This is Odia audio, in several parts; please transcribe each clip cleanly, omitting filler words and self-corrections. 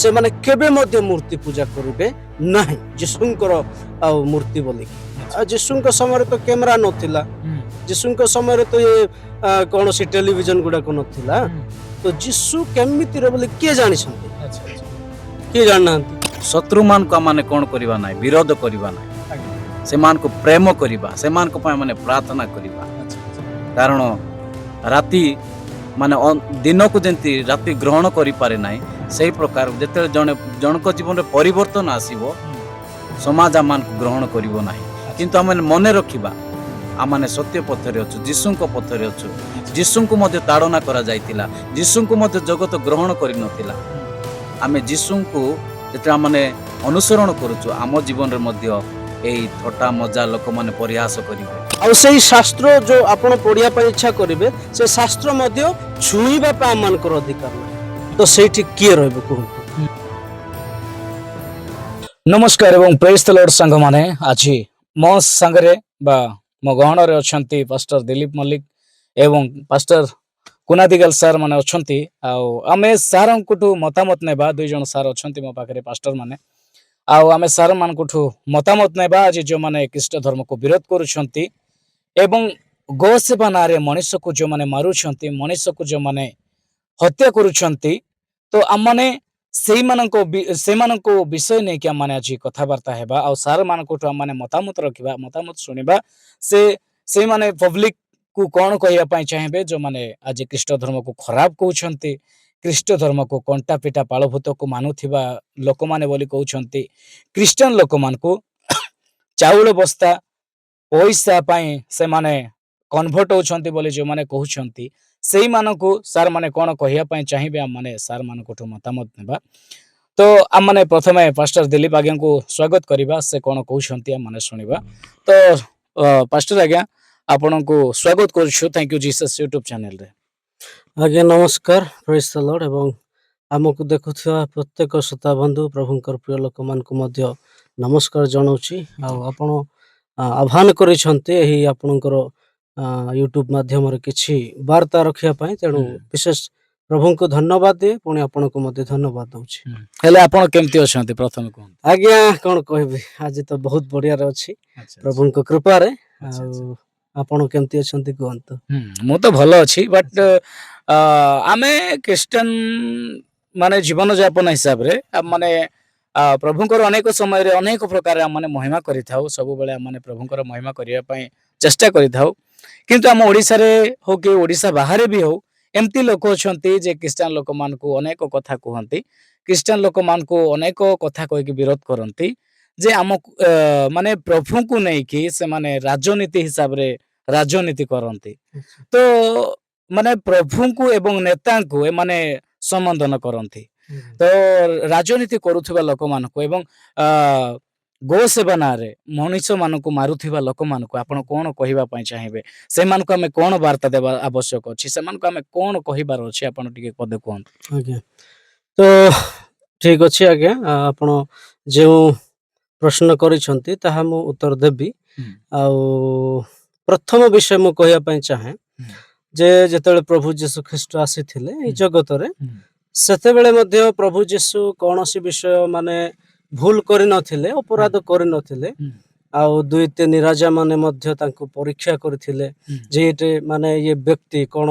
से माने केबे मध्य मूर्ति पूजा करिवे नाही जीशुंकर मूर्ति बोली जीशुंक समय तो कैमरा नथिला जीशुंक समय तो ये कौन सी टेलीविजन गुडा को नथिला तो जीशु केमिति रे बोली के जानि छथि के जानना शत्रु मान को माने कोन करबा नाही विरोध करबा नाही से मान को प्रेम करबा से मान को माने प्रार्थना करबा कारण राति माने दिन को जंती राति ग्रहण करि पारे नाही सही प्रकार जेते जने जनक जीवन रे परिवर्तन आसीबो समाज मान को ग्रहण करिवो नाही किंतु आमे मने रखिबा आमाने सत्य पथरे अछु जीशुंक पथरे अछु जीशुंक मध्ये ताड़ना करा जायतिला जीशुंक मध्ये जगत ग्रहण करि नथिला आमे जीशुंक जेते आमाने अनुसरण करूछु आम जीवन रे मध्ये एई थोटा मजा लोक माने प्रयास करिवे और सही शास्त्र जो आपण पढ़िया पर इच्छा करिवे से शास्त्र मध्ये छुईबा पा मान कर अधिकार नाही तो सेठी किए रहबो कहू नमस्कार एवं प्रेज द लॉर्ड संघ माने आज मो संगरे बा मो गहण रे अछंती पास्टर दिलीप मल्लिक एवं पास्टर कुनादिगल सर माने अछंती आमे सार कुठू मतामत नेबा दुई जन सर अछंती मो पाखरे पास्टर माने आमे सार मान कुठू मतामत नेबा आज जो माने ख्रीष्ट धर्म को विरोध करूछंती एवं गो सेवा नारे मनुष्य को जो माने मारुछंती मनुष्य को जो माने हत्या करूछंती तो आम माने से मानको विषय नहीं कि आम माने आज कथबार्ता हेबा आ सार मान को आम माने मतामत रखिबा मतामत सुनिबा से माने पब्लिक को कौन कहया पाई चाहेबे जो माने आज ख्रीष्ट धर्म को खराब कहउछंती ख्रीष्ट धर्म को कंटा पिटा पालभूत को मानुथिबा लोक माने बोली कहउछंती क्रिश्चियन लोक मान को चाउल बस्ता पैसा पाई से माने कन्वर्ट होछंती बोली जो माने कहउछंती सेही मानको सार माने कोन कहया पाई चाहिबे हम माने सार मानको मतामत नेबा तो आम माने प्रथमे पास्टर दिलीप आज्ञा को स्वागत करिबा से कोन कहउछंती हम माने सुनिबा तो पास्टर आज्ञा आपन को स्वागत करछु thank you Jesus YouTube channel रे आज्ञा नमस्कार प्रेज द लॉर्ड एवं आमको देखुथिबा प्रत्येक श्रोता बंधु प्रभुंकर प्रिय लोक मान को मध्य नमस्कार जनाउछि आ आपण आह्वान करिसंते एही आपनकर यूट्यूब माध्यम रे किछि वार्ता रखिया पाई तेणु विशेष प्रभु को धन्यवाद दे पुणी आपण को मध्य धन्यवाद दउछि हेले आपण केमति अछंती प्रथम को आज्ञा कोन कहबे आज तो बहुत बढ़िया रे अछि प्रभु को कृपा रे आपण केमति अछंती कहंत मु तो भलो अछि बट आमे क्रिश्चियन माने जीवन यापन हिसाब रे माने प्रभुंकर अनेक समय रे अनेक प्रकार माने महिमा करि थाउ सब बेले माने प्रभुंकर महिमा करिया पई चेष्टा करि थाउ किंतु हम ओडिसा रे हो के ओडिसा बाहर भी हो एमती लोक अछंती जे क्रिश्चियन लोक मान को अनेक कथा कहंती क्रिश्चियन लोक मान को अनेक कथा कहि के विरोध करंती जे हम माने प्रभु को नै कि से माने राजनीति हिसाब रे राजनीति करंती तो माने प्रभु को एवं नेता को माने संबोधन करंती तो राजनीति करुथिबा लोक मान को एवं गो सेवा नारे मनुष्य मान को मारुथिबा लोक मान को आपण कोन कहिबा पई चाहिबे से मान को हमें कोन वार्ता देबा आवश्यक अछि से मान को हमें कोन कहिबार अछि आपण टिके पदे कोन आज्ञा तो ठीक अछि आज्ञा आपण जे प्रश्न करिसंती ताहा मु उत्तर देबी आ प्रथम विषय मु कहया पई चाहे जे जेतेले प्रभु यीशु ख्रीष्ट आसीथिले ए जगत रे सेते बेले मध्य प्रभु यीशु कोनोसी विषय माने भूल करि नथिले अपराध करि नथिले आ दुई तीन राजा माने मध्य तांको परीक्षा करथिले जेटे माने ये व्यक्ति कोन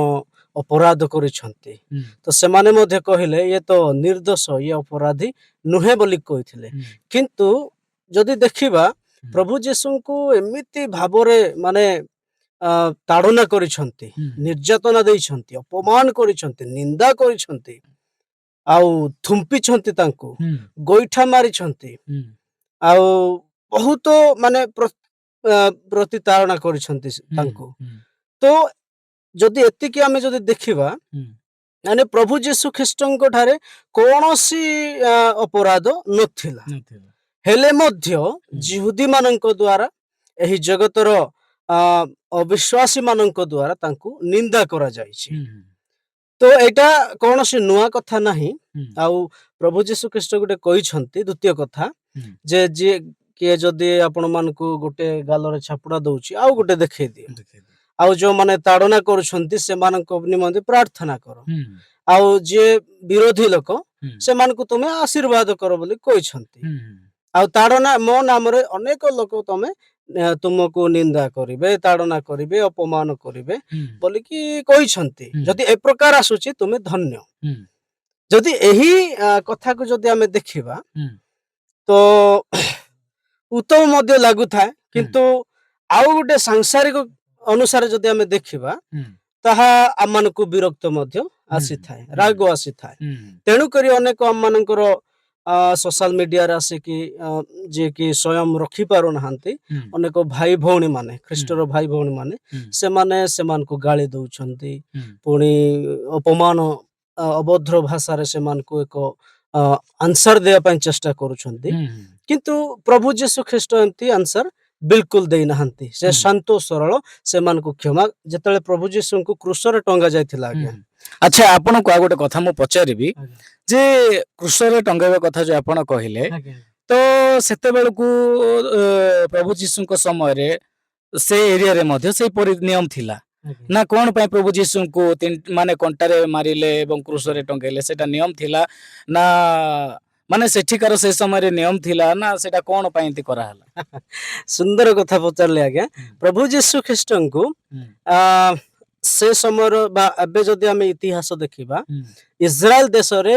अपराध करिसंती तो से माने मध्य कहिले ये तो निर्दोष ये अपराधी नुहे बोली कहिथिले किंतु जदि देखिबा प्रभु यीशु को एमिति भाबरे माने ताड़ना करिसंती निर्यातना देइसंती अपमान करिसंती निंदा करिसंती आउ थुम्पी छंती तांको गोइठा मारी छंती आउ बहुत माने प्रतिताड़ना करिसंती तांको तो जदि एति कि हमें जदि देखिबा माने प्रभु यीशु ख्रीष्टंको ठारे कोनोसी अपराध नथिला हेले मध्य जिहुदी माननको द्वारा एही जगतर अविश्वासी माननको द्वारा तांको निंदा करा जायछि तो एटा कौन से नुआ कथा नहीं आउ प्रभु यीशु ख्रीष्ट गोटे कही द्वितीय कथा जे जे किए जदि आपण मान को गोटे गाल छापुड़ा दउछि आउ गोटे देखै दिए आउ जो माने ताड़ना करूछंती से मानक निमंते प्रार्थना करो आउ जे विरोधी लोक ସେମାନଙ୍କୁ ତୁମେ ଆଶୀର୍ବାଦ କର ବୋଲି କହିଛନ୍ତି। ଆଉ ତାଡ଼ନା ମୋ ନାମରେ ଅନେକ ଲୋକ ତୁମକୁ ନିନ୍ଦା କରିବେ, ତାଡ଼ନା କରିବେ, ଅପମାନ କରିବେ ବୋଲିକି କହିଛନ୍ତି। ଯଦି ଏ ପ୍ରକାର ଆସୁଛି ତୁମେ ଧନ୍ୟ। ଯଦି ଏହି କଥାକୁ ଯଦି ଆମେ ଦେଖିବା ତ ଉତ୍ତମ ମଧ୍ୟ ଲାଗୁଥାଏ, କିନ୍ତୁ ଆଉ ଗୋଟେ ସାଂସାରିକ ଅନୁସାରେ ଯଦି ଆମେ ଦେଖିବା ତାହା ଆମମାନଙ୍କୁ ବିରକ୍ତ ମଧ୍ୟ ଆସିଥାଏ, ରାଗ ଆସିଥାଏ। ତେଣୁକରି ଅନେକ ଆମମାନଙ୍କର ସୋଶାଲ ମିଡିଆରେ ଆସିକି ଯିଏକି ସ୍ୱୟଂ ରଖିପାରୁନାହାନ୍ତି, ଅନେକ ଭାଇ ଭଉଣୀ ମାନେ, ଖ୍ରୀଷ୍ଟର ଭାଇ ଭଉଣୀ ମାନେ, ସେମାନେ ସେମାନଙ୍କୁ ଗାଳି ଦଉଛନ୍ତି, ପୁଣି ଅପମାନ ଅଭଦ୍ର ଭାଷାରେ ସେମାନଙ୍କୁ ଏକ ଆନ୍ସର ଦେବା ପାଇଁ ଚେଷ୍ଟା କରୁଛନ୍ତି। କିନ୍ତୁ ପ୍ରଭୁ ଯୀଶୁ ଖ୍ରୀଷ୍ଟ ଏମିତି ଆନ୍ସର ବିଲକୁଲ ଦେଇନାହାନ୍ତି। ସେ ଶାନ୍ତ ସରଳ, ସେମାନଙ୍କୁ କ୍ଷମା। ଯେତେବେଳେ ପ୍ରଭୁ ଯୀଶୁଙ୍କୁ କ୍ରୁଶରେ ଟଙ୍ଗା ଯାଇଥିଲା ଆଜ୍ଞା। ଆଚ୍ଛା, ଆପଣଙ୍କୁ ଆଉ ଗୋଟେ କଥା ମୁଁ ପଚାରିବି ଯେ କ୍ରୁଶରେ ଟଙ୍ଗାଇବା କଥା ଯୋଉ ଆପଣ କହିଲେ, ତ ସେତେବେଳକୁ ପ୍ରଭୁ ଯୀଶୁଙ୍କ ସମୟରେ ସେ ଏରିଆରେ ମଧ୍ୟ ସେଇପରି ନିୟମ ଥିଲା ନା? କଣ ପାଇଁ ପ୍ରଭୁ ଯୀଶୁଙ୍କୁ ମାନେ କଣ୍ଟାରେ ମାରିଲେ ଏବଂ କ୍ରୁଶରେ ଟଙ୍ଗାଇଲେ? ସେଟା ନିୟମ ଥିଲା ନା ମାନେ ସେଠିକାର ସେ ସମୟରେ ନିୟମ ଥିଲା ନା ସେଟା କଣ ପାଇଁ ଏମିତି କରାହେଲା? ସୁନ୍ଦର କଥା ପଚାରିଲେ ଆଜ୍ଞା। ପ୍ରଭୁ ଯୀଶୁ ଖ୍ରୀଷ୍ଟଙ୍କୁ ସେ ସମୟର ବା ଏବେ ଯଦି ଆମେ ଇତିହାସ ଦେଖିବା, ଇସ୍ରାଏଲ ଦେଶରେ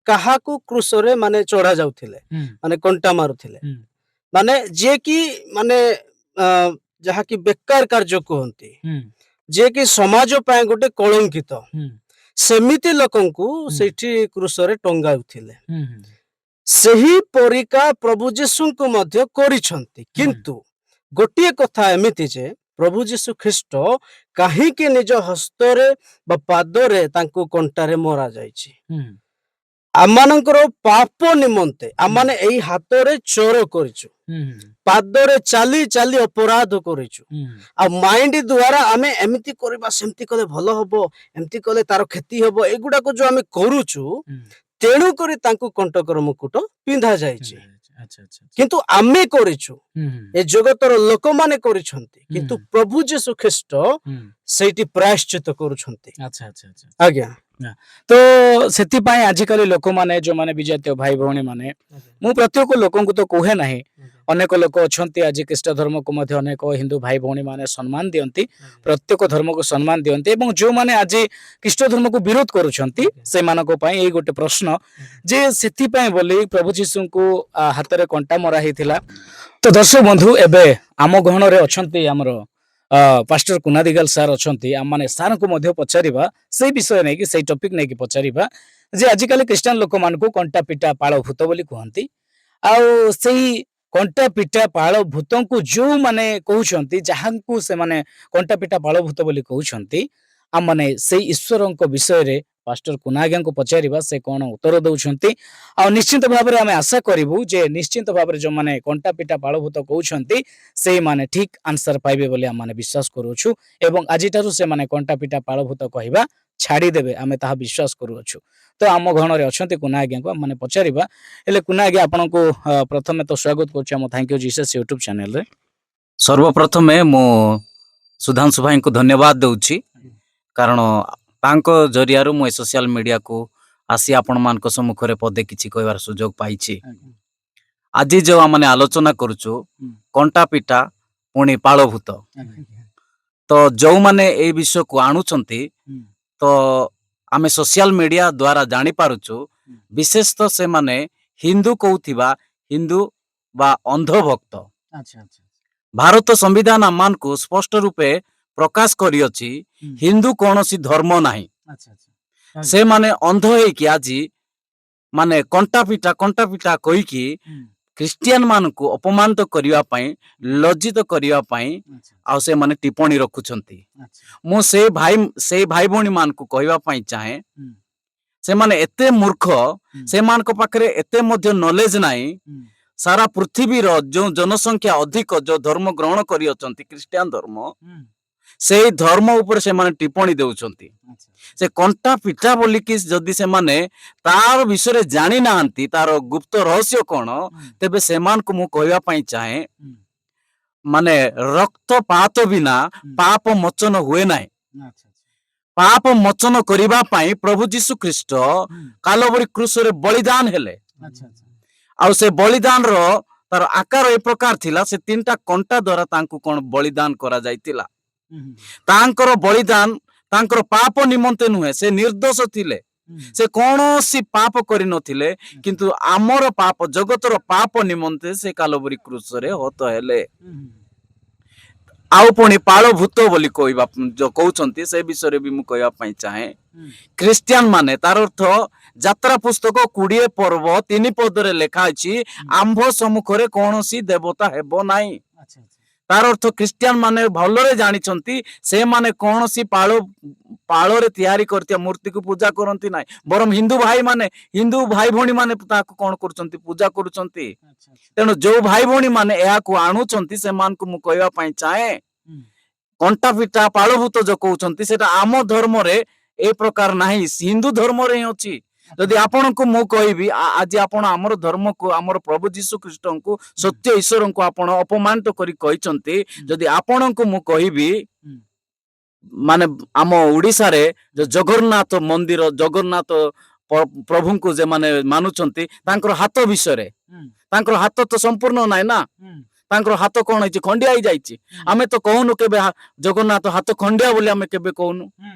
କାହାକୁ କ୍ରୁଶରେ ମାନେ ଚଢା ଯାଉଥିଲେ, ମାନେ କଣ୍ଟା ମାରୁଥିଲେ, ମାନେ ଯିଏକି ମାନେ ଯାହାକି ବେକାର କାର୍ଯ୍ୟ କୁହନ୍ତି, ଯିଏକି ସମାଜ ପାଇଁ ଗୋଟେ କଳଙ୍କିତ, ସେମିତି ଲୋକଙ୍କୁ ସେଇଠି କ୍ରୁଶରେ ଟଙ୍ଗାଉଥିଲେ। ସେହି ପରିକା ପ୍ରଭୁ ଯୀଶୁଙ୍କୁ ମଧ୍ୟ କରିଛନ୍ତି। କିନ୍ତୁ ଗୋଟିଏ କଥା ଏମିତି ଯେ ପ୍ରଭୁ ଯୀଶୁ ଖ୍ରୀଷ୍ଟ କାହିଁକି ନିଜ ହସ୍ତରେ ବା ପାଦରେ ତାଙ୍କୁ କଣ୍ଟାରେ ମରା ଯାଇଛି? ଆମମାନଙ୍କର ପାପ ନିମନ୍ତେ ଆମମାନେ ଏଇ ହାତରେ ଚୋର କରିଛୁ, ପାଦରେ ଚାଲି ଚାଲି ଅପରାଧ କରିଛୁ, ଆଉ ମାଇଣ୍ଡ ଦ୍ୱାରା ଆମେ ଏମିତି କରିବା, ସେମିତି କଲେ ଭଲ ହବ, ଏମିତି କଲେ ତାର କ୍ଷତି ହବ, ଏଗୁଡାକ ଯୋଉ ଆମେ କରୁଛୁ, ତେଣୁ କରି ତାଙ୍କୁ କଣ୍ଟକର ମୁକୁଟ ପିନ୍ଧା ଯାଇଛି। କିନ୍ତୁ ଆମେ କରିଛୁ, ଏ ଜଗତର ଲୋକମାନେ କରିଛନ୍ତି, କିନ୍ତୁ ପ୍ରଭୁ ଯୀଶୁ ଖ୍ରୀଷ୍ଟ ସେଇଠି ପ୍ରାୟଶ୍ଚିତ କରୁଛନ୍ତି। ଆଜ୍ଞା। ତ ସେଥିପାଇଁ ଆଜିକାଲି ଲୋକମାନେ ଯୋଉମାନେ ବିଜାତୀୟ ଭାଇ ଭଉଣୀ ମାନେ, ମୁଁ ପ୍ରତ୍ୟେକ ଲୋକଙ୍କୁ ତ କୁହେ ନାହିଁ, ଅନେକ ଲୋକ ଅଛନ୍ତି ଆଜି ଖ୍ରୀଷ୍ଟ ଧର୍ମକୁ ମଧ୍ୟ ଅନେକ ହିନ୍ଦୁ ଭାଇ ଭଉଣୀ ମାନେ ସମ୍ମାନ ଦିଅନ୍ତି, ପ୍ରତ୍ୟେକ ଧର୍ମକୁ ସମ୍ମାନ ଦିଅନ୍ତି, ଏବଂ ଯୋଉମାନେ ଆଜି ଖ୍ରୀଷ୍ଟ ଧର୍ମକୁ ବିରୋଧ କରୁଛନ୍ତି ସେମାନଙ୍କ ପାଇଁ ଏଇ ଗୋଟେ ପ୍ରଶ୍ନ ଯେ ସେଥିପାଇଁ ବୋଲି ପ୍ରଭୁ ଯୀଶୁଙ୍କୁ ହାତରେ କଣ୍ଟା ମରା ହେଇଥିଲା। ତ ଦର୍ଶକ ବନ୍ଧୁ, ଏବେ ଆମ ଗହଣରେ ଅଛନ୍ତି ଆମର ପାଷ୍ଟର କୁନା ଦିଗାଲ ସାର୍ ଅଛନ୍ତି। ଆମମାନେ ସାର୍ଙ୍କୁ ମଧ୍ୟ ପଚାରିବା ସେଇ ବିଷୟ ନେଇକି, ସେଇ ଟପିକ ନେଇକି ପଚାରିବା ଯେ ଆଜିକାଲି ଖ୍ରୀଷ୍ଟିଆନ ଲୋକମାନଙ୍କୁ କଣ୍ଟା ପିଟା ପାଳ ଭୂତ ବୋଲି କୁହନ୍ତି, ଆଉ ସେଇ କଣ୍ଟା ପିଟା ପାଳ ଭୂତଙ୍କୁ ଯୋଉମାନେ କହୁଛନ୍ତି, ଯାହାଙ୍କୁ ସେମାନେ କଣ୍ଟା ପିଟା ପାଳ ଭୂତ ବୋଲି କହୁଛନ୍ତି, ଆମମାନେ ସେଇ ଈଶ୍ୱରଙ୍କ ବିଷୟରେ ପାଷ୍ଟର କୁନା ଆଜ୍ଞାଙ୍କୁ ପଚାରିବା, ସେ କଣ ଉତ୍ତର ଦଉଛନ୍ତି। ଆଉ ନିଶ୍ଚିତ ଭାବରେ ଆମେ ଆଶା କରିବୁ ଯେ ନିଶ୍ଚିତ ଭାବରେ ଯୋଉମାନେ କଣ୍ଟା ପିଟା ପାଳ ଭୂତ କହୁଛନ୍ତି ସେଇମାନେ ଠିକ ଆନ୍ସର ପାଇବେ ବୋଲି ଆମେ ବିଶ୍ୱାସ କରୁଛୁ, ଏବଂ ଆଜିଠାରୁ ସେମାନେ କଣ୍ଟା ପିଟା ପାଳ ଭୂତ କହିବା ଛାଡ଼ିଦେବେ, ଆମେ ତାହା ବିଶ୍ୱାସ କରୁଅଛୁ। ତ ଆମ ଗହଣରେ ଅଛନ୍ତି କୁନା ଆଜ୍ଞାଙ୍କୁ ଆମେ ପଚାରିବା। ହେଲେ କୁନା ଆଜ୍ଞା, ଆପଣଙ୍କୁ ପ୍ରଥମେ ତ ସ୍ୱାଗତ କରୁଛି ଆମ ଥ୍ୟାଙ୍କ ୟୁ ଜିସସ୍ ୟୁଟ୍ୟୁବ ଚ୍ୟାନେଲରେ। ସର୍ବପ୍ରଥମେ ମୁଁ ସୁଧାଂଶୁ ଭାଇଙ୍କୁ ଧନ୍ୟବାଦ ଦେଉଛି, କାରଣ ତାଙ୍କ ଜରିଆରୁ ମୁଁ ଏ ସୋସିଆଲ ମିଡ଼ିଆକୁ ଆସି ଆପଣମାନଙ୍କ ସମ୍ମୁଖରେ ପଦେ କିଛି କହିବାର ସୁଯୋଗ ପାଇଛି। ଆଜି ଯେଉଁ ଆମେ ଆଲୋଚନା କରୁଛୁ କଣ୍ଟା ପିଟା ପୁଣି ପାଳଭୂତ, ତ ଯେଉଁମାନେ ଏଇ ବିଷୟକୁ ଆଣୁଛନ୍ତି, ତ ଆମେ ସୋସିଆଲ ମିଡ଼ିଆ ଦ୍ୱାରା ଜାଣିପାରୁଛୁ ବିଶେଷତଃ ସେମାନେ ହିନ୍ଦୁ କହୁଥିବା ହିନ୍ଦୁ ବା ଅନ୍ଧଭକ୍ତ। ଭାରତ ସମ୍ବିଧାନ ଆମମାନଙ୍କୁ ସ୍ପଷ୍ଟ ରୂପେ ପ୍ରକାଶ କରିଅଛି ହିନ୍ଦୁ କୌଣସି ଧର୍ମ ନାହିଁ। ସେମାନେ ଅନ୍ଧ ହେଇକି ଆଜି ମାନେ କଣ୍ଟା ପିଟା କହିକି ଖ୍ରୀଷ୍ଟିଆନ ମାନଙ୍କୁ ଅପମାନିତ କରିବା ପାଇଁ, ଲଜ୍ଜିତ କରିବା ପାଇଁ ଆଉ ସେମାନେ ଟିପ୍ପଣୀ ରଖୁଛନ୍ତି। ମୁଁ ସେଇ ଭାଇ ଭଉଣୀ ମାନଙ୍କୁ କହିବା ପାଇଁ ଚାହେଁ, ସେମାନେ ଏତେ ମୂର୍ଖ, ସେମାନଙ୍କ ପାଖରେ ଏତେ ମଧ୍ୟ ନଲେଜ ନାହିଁ। ସାରା ପୃଥିବୀର ଯୋଉ ଜନସଂଖ୍ୟା ଅଧିକ ଯୋଉ ଧର୍ମ ଗ୍ରହଣ କରିଅଛନ୍ତି ଖ୍ରୀଷ୍ଟିଆନ ଧର୍ମ, ସେଇ ଧର୍ମ ଉପରେ ସେମାନେ ଟିପ୍ପଣୀ ଦେଉଛନ୍ତି। ସେ କଣ୍ଟା ପିଟା ବୋଲିକି ଯଦି ସେମାନେ ତାର ବିଷୟରେ ଜାଣି ନାହାନ୍ତି, ତାର ଗୁପ୍ତ ରହସ୍ୟ କଣ, ତେବେ ସେମାନଙ୍କୁ ମୁଁ କହିବା ପାଇଁ ଚାହେଁ, ମାନେ ରକ୍ତପାତ ବିନା ପାପ ମୋଚନ ହୁଏ ନାହିଁ। ପାପ ମୋଚନ କରିବା ପାଇଁ ପ୍ରଭୁ ଯୀଶୁ ଖ୍ରୀଷ୍ଟ କାଲବରୀ କ୍ରୁଶରେ ବଳିଦାନ ହେଲେ। ଆଉ ସେ ବଳିଦାନର ତାର ଆକାର ଏ ପ୍ରକାର ଥିଲା, ସେ 3ଟା କଣ୍ଟା ଦ୍ୱାରା ତାଙ୍କୁ କଣ ବଳିଦାନ କରାଯାଇଥିଲା। ତାଙ୍କର ବଳିଦାନ ତାଙ୍କର ପାପ ନିମନ୍ତେ ନୁହେଁ, ସେ ନିର୍ଦ୍ଦୋଷ ଥିଲେ, ସେ କୌଣସି ପାପ କରିନଥିଲେ, କିନ୍ତୁ ଆମର ପାପ, ଜଗତର ପାପ ନିମନ୍ତେ ସେ କାଲବରୀ କ୍ରୁଶରେ ହତ ହେଲେ। ଆଉ ପୁଣି ପାଳଭୂତ ବୋଲି କହିବା ଯୋଉ କହୁଛନ୍ତି, ସେ ବିଷୟରେ ବି ମୁଁ କହିବା ପାଇଁ ଚାହେଁ। ଖ୍ରୀଷ୍ଟିଆନ ମାନେ, ତାର ଅର୍ଥ ଯାତ୍ରା ପୁସ୍ତକ 20 ପର୍ବ 3 ପଦରେ ଲେଖା ଅଛି, ଆମ୍ଭ ସମ୍ମୁଖରେ କୌଣସି ଦେବତା ହେବ ନାହିଁ। ତାର ଅର୍ଥ ଖ୍ରୀଷ୍ଟିଆନ ମାନେ ଭଲରେ ଜାଣିଛନ୍ତି, ସେମାନେ କୌଣସି ପାଳରେ ତିଆରି କରିଥିବା ମୂର୍ତ୍ତିକୁ ପୂଜା କରନ୍ତି ନାହିଁ, ବରଂ ହିନ୍ଦୁ ଭାଇ ଭଉଣୀ ମାନେ ତାକୁ କଣ କରୁଛନ୍ତି, ପୂଜା କରୁଛନ୍ତି। ତେଣୁ ଯୋଉ ଭାଇ ଭଉଣୀ ମାନେ ଏହାକୁ ଆଣୁଛନ୍ତି, ସେମାନଙ୍କୁ ମୁଁ କହିବା ପାଇଁ ଚାହେଁ, କଣ୍ଟା ପିଟା ପାଳଭୂତ ଯୋଉ କହୁଛନ୍ତି, ସେଟା ଆମ ଧର୍ମରେ ଏ ପ୍ରକାର ନାହିଁ, ହିନ୍ଦୁ ଧର୍ମରେ ହିଁ ଅଛି। ଯଦି ଆପଣଙ୍କୁ ମୁଁ କହିବି ଆଜି ଆପଣ ଆମର ଧର୍ମକୁ, ଆମର ପ୍ରଭୁ ଯୀଶୁ ଖ୍ରୀଷ୍ଟଙ୍କୁ, ସତ୍ୟ ଈଶ୍ୱରଙ୍କୁ ଆପଣ ଅପମାନିତ କରି କହିଛନ୍ତି, ଯଦି ଆପଣଙ୍କୁ ମୁଁ କହିବି ମାନେ ଆମ ଓଡିଶାରେ ଯୋଉ ଜଗନ୍ନାଥ ମନ୍ଦିର, ଜଗନ୍ନାଥ ପ୍ରଭୁଙ୍କୁ ଯେମାନେ ମାନୁଛନ୍ତି, ତାଙ୍କର ହାତ ବିଷୟରେ, ତାଙ୍କର ହାତ ତ ସମ୍ପୂର୍ଣ୍ଣ ନାହିଁ ନା, ତାଙ୍କର ହାତ କଣ ହେଇଛି, ଖଣ୍ଡିଆ ହେଇଯାଇଛି। ଆମେ ତ କହୁନୁ କେବେ ଜଗନ୍ନାଥ ହାତ ଖଣ୍ଡିଆ ବୋଲି, ଆମେ କେବେ କହୁନୁ।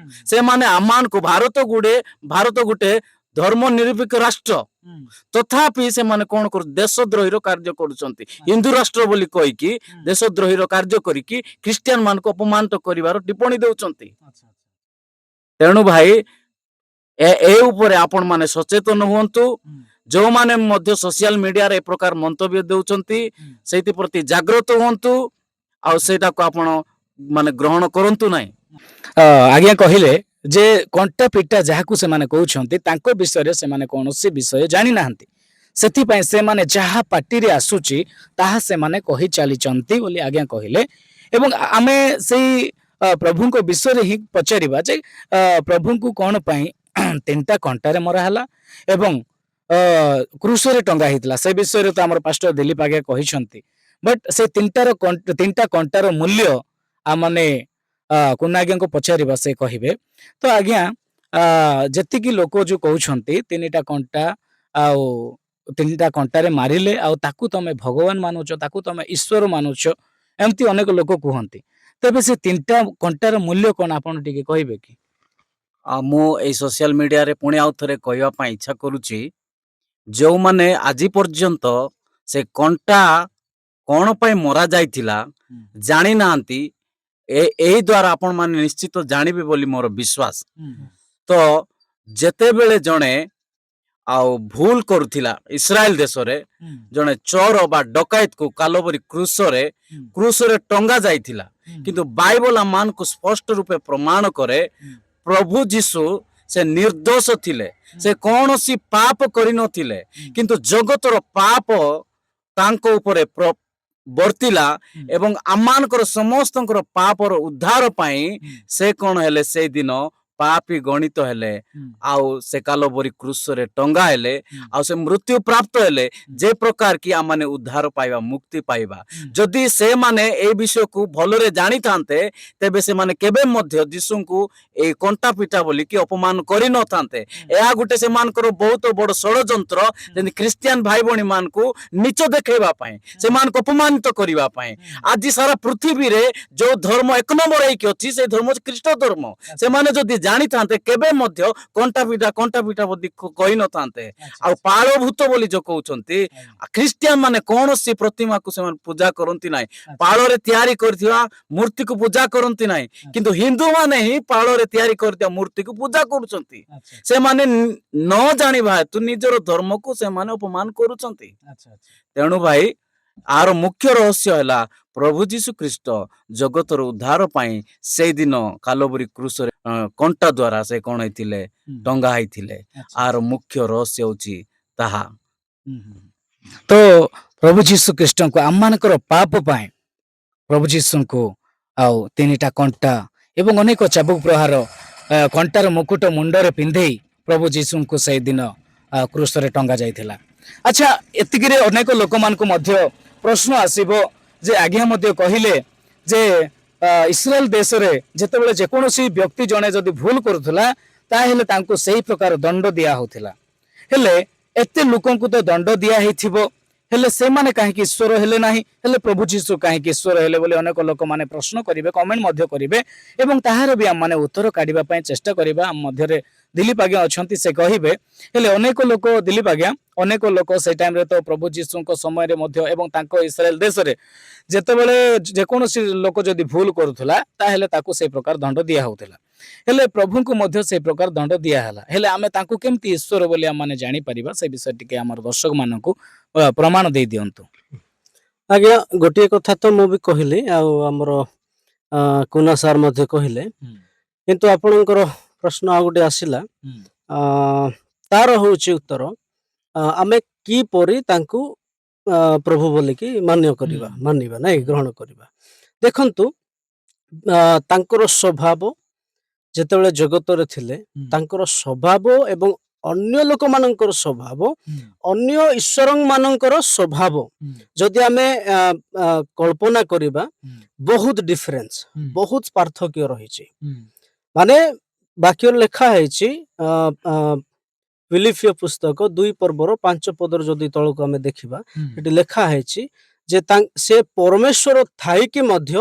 ସେମାନେ ଆମମାନଙ୍କୁ, ଭାରତ ଗୋଟେ ଧର୍ମ ନିରପେକ୍ଷ ରାଷ୍ଟ୍ର, ତଥାପି ସେମାନେ କଣ କରୁ, ଦେଶଦ୍ରୋହୀର କାର୍ଯ୍ୟ କରୁଛନ୍ତି। ହିନ୍ଦୁ ରାଷ୍ଟ୍ର ବୋଲି କହିକି ଦେଶଦ୍ରୋହୀର କାର୍ଯ୍ୟ କରିକି ଖ୍ରୀଷ୍ଟିଆନ ମାନଙ୍କୁ ଅପମାନିତ କରିବାର ଟିପ୍ପଣୀ ଦେଉଛନ୍ତି। ତେଣୁ ଭାଇ ଏ ଉପରେ ଆପଣ ମାନେ ସଚେତନ ହୁଅନ୍ତୁ। ଯୋଉମାନେ ମଧ୍ୟ ସୋସିଆଲ ମିଡିଆରେ ଏ ପ୍ରକାର ମନ୍ତବ୍ୟ ଦେଉଛନ୍ତି, ସେଇଥିପ୍ରତି ଜାଗ୍ରତ ହୁଅନ୍ତୁ, ଆଉ ସେଇଟାକୁ ଆପଣ ମାନେ ଗ୍ରହଣ କରନ୍ତୁ ନାହିଁ। ଆଜ୍ଞା କହିଲେ ଯେ କଣ୍ଟା ପିଟା ଯାହାକୁ ସେମାନେ କହୁଛନ୍ତି, ତାଙ୍କ ବିଷୟରେ ସେମାନେ କୌଣସି ବିଷୟ ଜାଣି ନାହାନ୍ତି, ସେଥିପାଇଁ ସେମାନେ ଯାହା ପାଟିରେ ଆସୁଛି ତାହା ସେମାନେ କହି ଚାଲିଛନ୍ତି ବୋଲି ଆଜ୍ଞା କହିଲେ। ଏବଂ ଆମେ ସେଇ ପ୍ରଭୁଙ୍କ ବିଷୟରେ ହିଁ ପଚାରିବା ଯେ ପ୍ରଭୁଙ୍କୁ କଣ ପାଇଁ 3ଟା କଣ୍ଟାରେ ମରା ହେଲା ଏବଂ କ୍ରୁଶରେ ଟଙ୍ଗା ହେଇଥିଲା, ସେ ବିଷୟରେ ତ ଆମର ପାଷ୍ଟର ଦିଲ୍ଲୀପ ଆଜ୍ଞା କହିଛନ୍ତି। ବଟ୍ ସେ 3ଟା କଣ୍ଟାର ମୂଲ୍ୟ ମାନେ କୁନା ଆଜ୍ଞାଙ୍କୁ ପଚାରିବା, ସେ କହିବେ। ତ ଆଜ୍ଞା ଯେତିକି ଲୋକ ଯୋଉ କହୁଛନ୍ତି 3ଟା କଣ୍ଟା ଆଉ 3ଟା କଣ୍ଟାରେ ମାରିଲେ, ଆଉ ତାକୁ ତମେ ଭଗବାନ ମାନୁଛ, ତାକୁ ତମେ ଈଶ୍ୱର ମାନୁଛ, ଏମିତି ଅନେକ ଲୋକ କୁହନ୍ତି। ତେବେ ସେ 3ଟା କଣ୍ଟାର ମୂଲ୍ୟ କଣ, ଆପଣ ଟିକେ କହିବେ କି? ମୁଁ ଏଇ ସୋସିଆଲ ମିଡିଆରେ ପୁଣି ଆଉ ଥରେ କହିବା ପାଇଁ ଇଚ୍ଛା କରୁଛି, ଯୋଉମାନେ ଆଜି ପର୍ଯ୍ୟନ୍ତ ସେ କଣ୍ଟା କଣ ପାଇଁ ମରା ଯାଇଥିଲା ଜାଣିନାହାନ୍ତି, ଏହି ଦ୍ୱାରା ଆପଣ ମାନେ ନିଶ୍ଚିତ ଜାଣିବେ ବୋଲି ମୋର ବିଶ୍ୱାସ। ତ ଯେତେବେଳେ ଜଣେ ଆଉ ଭୁଲ କରୁଥିଲା ଇସ୍ରାଏଲ ଦେଶରେ, ଜଣେ ଚୋର ବା ଡକାୟତକୁ କାଲବରୀ କ୍ରୁଶରେ ଟଙ୍ଗା ଯାଇଥିଲା, କିନ୍ତୁ ବାଇବଲ ଆମମାନଙ୍କୁ ସ୍ପଷ୍ଟ ରୂପେ ପ୍ରମାଣ କରେ ପ୍ରଭୁ ଯୀଶୁ ସେ ନିର୍ଦ୍ଦୋଷ ଥିଲେ, ସେ କୌଣସି ପାପ କରିନଥିଲେ, କିନ୍ତୁ ଜଗତର ପାପ ତାଙ୍କ ଉପରେ ବର୍ତ୍ତିଲା ଏବଂ ଆମମାନଙ୍କର ସମସ୍ତଙ୍କର ପାପର ଉଦ୍ଧାର ପାଇଁ ସେ କଣ ହେଲେ, ସେଇଦିନ ପାପୀ ଗଣିତ ହେଲେ, ଆଉ ସେ କାଲବରୀ କ୍ରୁଶରେ ଟଙ୍ଗା ହେଲେ, ଆଉ ସେ ମୃତ୍ୟୁ ପ୍ରାପ୍ତ ହେଲେ, ଯେ ପ୍ରକାର କି ଆମମାନେ ଉଦ୍ଧାର ପାଇବା, ମୁକ୍ତି ପାଇବା। ଯଦି ସେମାନେ এই ବିଷୟକୁ ଭଲରେ ଜାଣିଥାନ୍ତେ, ତେବେ ସେମାନେ କେବେ ମଧ୍ୟ ଯୀଶୁଙ୍କୁ এই କଣ୍ଟା ପିଟା ବୋଲିକି ଅପମାନ କରିନଥାନ୍ତେ। ଏହା ଗୋଟେ ସେମାନଙ୍କର ବହୁତ ବଡ଼ ଷଡ଼ଯନ୍ତ୍ର, ଯେମିତି ଖ୍ରୀଷ୍ଟିଆନ ଭାଇ ଭଉଣୀ ମାନଙ୍କୁ ନିଚ ଦେଖେଇବା ପାଇଁ, ସେମାନଙ୍କୁ ଅପମାନିତ କରିବା ପାଇଁ। ଆଜି ସାରା ପୃଥିବୀରେ ଯୋଉ ଧର୍ମ 1 ନମ୍ବର ହେଇକି ଅଛି, ସେ ଧର୍ମ ଖ୍ରୀଷ୍ଟ ଧର୍ମ। ସେମାନେ ଯଦି ଜାଣିଥାନ୍ତେ, କେବେ ମଧ୍ୟ କଣ୍ଟା ପିଟା ବୋଲି କହିନଥାନ୍ତେ। ଆଉ ପାଳଭୂତ ବୋଲି ଯୋଉ କହୁଛନ୍ତି, ଖ୍ରୀଷ୍ଟିଆନ ମାନେ କୌଣସି ପ୍ରତିମାକୁ ସେମାନେ ପୂଜା କରନ୍ତି ନାହିଁ, ପାଳରେ ତିଆରି କରିଥିବା ମୂର୍ତ୍ତିକୁ ପୂଜା କରନ୍ତି ନାହିଁ, କିନ୍ତୁ ହିନ୍ଦୁ ମାନେ ହିଁ ପାଳରେ ତିଆରି କରିଥିବା ମୂର୍ତ୍ତିକୁ ପୂଜା କରୁଛନ୍ତି। ସେମାନେ ନ ଜାଣିବା ହେତୁ ନିଜର ଧର୍ମକୁ ସେମାନେ ଅପମାନ କରୁଛନ୍ତି। ତେଣୁ ଭାଇ ଆର ମୁଖ୍ୟ ରହସ୍ୟ ହେଲା, ପ୍ରଭୁ ଯୀଶୁ ଖ୍ରୀଷ୍ଟ ଜଗତର ଉଦ୍ଧାର ପାଇଁ ସେଇଦିନ କାଲବରୀ କ୍ରୁଶରେ କଣ୍ଟା ଦ୍ୱାରା ସେ କଣ ହେଇଥିଲେ, ଟଙ୍ଗା ହେଇଥିଲେ। ଆର ମୁଖ୍ୟ ରହସ୍ୟ ହଉଛି ତାହା। ତ ପ୍ରଭୁ ଯୀଶୁ ଖ୍ରୀଷ୍ଟଙ୍କୁ ଆମମାନଙ୍କର ପାପ ପାଇଁ ପ୍ରଭୁ ଯୀଶୁଙ୍କୁ ଆଉ 3ଟା କଣ୍ଟା ଏବଂ ଅନେକ ଚାବୁକ ପ୍ରହାର, କଣ୍ଟାର ମୁକୁଟ ମୁଣ୍ଡରେ ପିନ୍ଧେଇ ପ୍ରଭୁ ଯୀଶୁଙ୍କୁ ସେଇଦିନ କ୍ରୁଶରେ ଟଙ୍ଗା ଯାଇଥିଲା। ଆଚ୍ଛା, ଏତିକିରେ ଅନେକ ଲୋକମାନଙ୍କୁ ମଧ୍ୟ ପ୍ରଶ୍ନ ଆସିବ ଯେ ଆଜ୍ଞା ମଧ୍ୟ କହିଲେ ଯେ ଇସ୍ରାଏଲ ଦେଶରେ ଯେତେବେଳେ ଯେକୌଣସି ବ୍ୟକ୍ତି ଜଣେ ଯଦି ଭୁଲ କରୁଥିଲା ତାହେଲେ ତାଙ୍କୁ ସେହି ପ୍ରକାର ଦଣ୍ଡ ଦିଆ ହଉଥିଲା। ହେଲେ ଏତେ ଲୋକଙ୍କୁ ତ ଦଣ୍ଡ ଦିଆ ହେଇଥିବ, ହେଲେ ସେମାନେ କାହିଁକି ଈଶ୍ୱର ହେଲେ ନାହିଁ, ହେଲେ ପ୍ରଭୁ ଯୀଶୁ କାହିଁକି ଈଶ୍ୱର ହେଲେ ବୋଲି ଅନେକ ଲୋକମାନେ ପ୍ରଶ୍ନ କରିବେ, କମେଣ୍ଟ ମଧ୍ୟ କରିବେ ଏବଂ ତାହାର ବି ଆମମାନେ ଉତ୍ତର କାଢିବା ପାଇଁ ଚେଷ୍ଟା କରିବା। ଆମ ମଧ୍ୟରେ ଦିଲ୍ଲୀପ ଆଜ୍ଞା ଅଛନ୍ତି, ସେ କହିବେ। ହେଲେ ଅନେକ ଲୋକ ଦିଲ୍ଲୀପ ଆଜ୍ଞା, ଅନେକ ଲୋକ ସେଇ ଟାଇମରେ ତ ପ୍ରଭୁ ଯୀଶୁଙ୍କ ସମୟରେ ମଧ୍ୟ ଏବଂ ତାଙ୍କ ଇସ୍ରାଏଲ ଦେଶରେ ଯେତେବେଳେ ଯେକୌଣସି ଲୋକ ଯଦି ଭୁଲ କରୁଥିଲା ତାହେଲେ ତାକୁ ସେଇ ପ୍ରକାର ଦଣ୍ଡ ଦିଆ ହଉଥିଲା। ହେଲେ ପ୍ରଭୁଙ୍କୁ ମଧ୍ୟ ସେଇ ପ୍ରକାର ଦଣ୍ଡ ଦିଆହେଲା। ହେଲେ ଆମେ ତାଙ୍କୁ କେମିତି ଈଶ୍ୱର ବୋଲି ଆମେ ଜାଣିପାରିବା, ସେ ବିଷୟ ଟିକେ ଆମର ଦର୍ଶକ ମାନଙ୍କୁ ପ୍ରମାଣ ଦେଇ ଦିଅନ୍ତୁ। ଆଜ୍ଞା ଗୋଟିଏ କଥା ତ ମୁଁ ବି କହିଲି, ଆଉ ଆମର କୁନା ସାର୍ ମଧ୍ୟ କହିଲେ, କିନ୍ତୁ ଆପଣଙ୍କର ପ୍ରଶ୍ନ ଆଉ ଗୋଟେ ଆସିଲା, ଆ, ତାର ହଉଛି ଉତ୍ତର, ଆମେ କିପରି ତାଙ୍କୁ ପ୍ରଭୁ ବୋଲିକି ମାନିବା ନାଇଁ, ଗ୍ରହଣ କରିବା। ଦେଖନ୍ତୁ ତାଙ୍କର ସ୍ୱଭାବ ଯେତେବେଳେ ଜଗତରେ ଥିଲେ, ତାଙ୍କର ସ୍ୱଭାବ ଏବଂ ଅନ୍ୟ ଲୋକମାନଙ୍କର ସ୍ୱଭାବ, ଅନ୍ୟ ଈଶ୍ୱର ମାନଙ୍କର ସ୍ୱଭାବ ଯଦି ଆମେ କଳ୍ପନା କରିବା, ବହୁତ ଡିଫରେନ୍ସ, ବହୁତ ପାର୍ଥକ୍ୟ ରହିଛି। ମାନେ ବାକ୍ୟରେ ଲେଖା ହେଇଛି, ଫିଲିପିଓ ପୁସ୍ତକ 2:5 ଯଦି ତଳକୁ ଆମେ ଦେଖିବା, ଏଠି ଲେଖା ହେଇଛି ଯେ ସେ ପରମେଶ୍ୱର ଥାଇକି ମଧ୍ୟ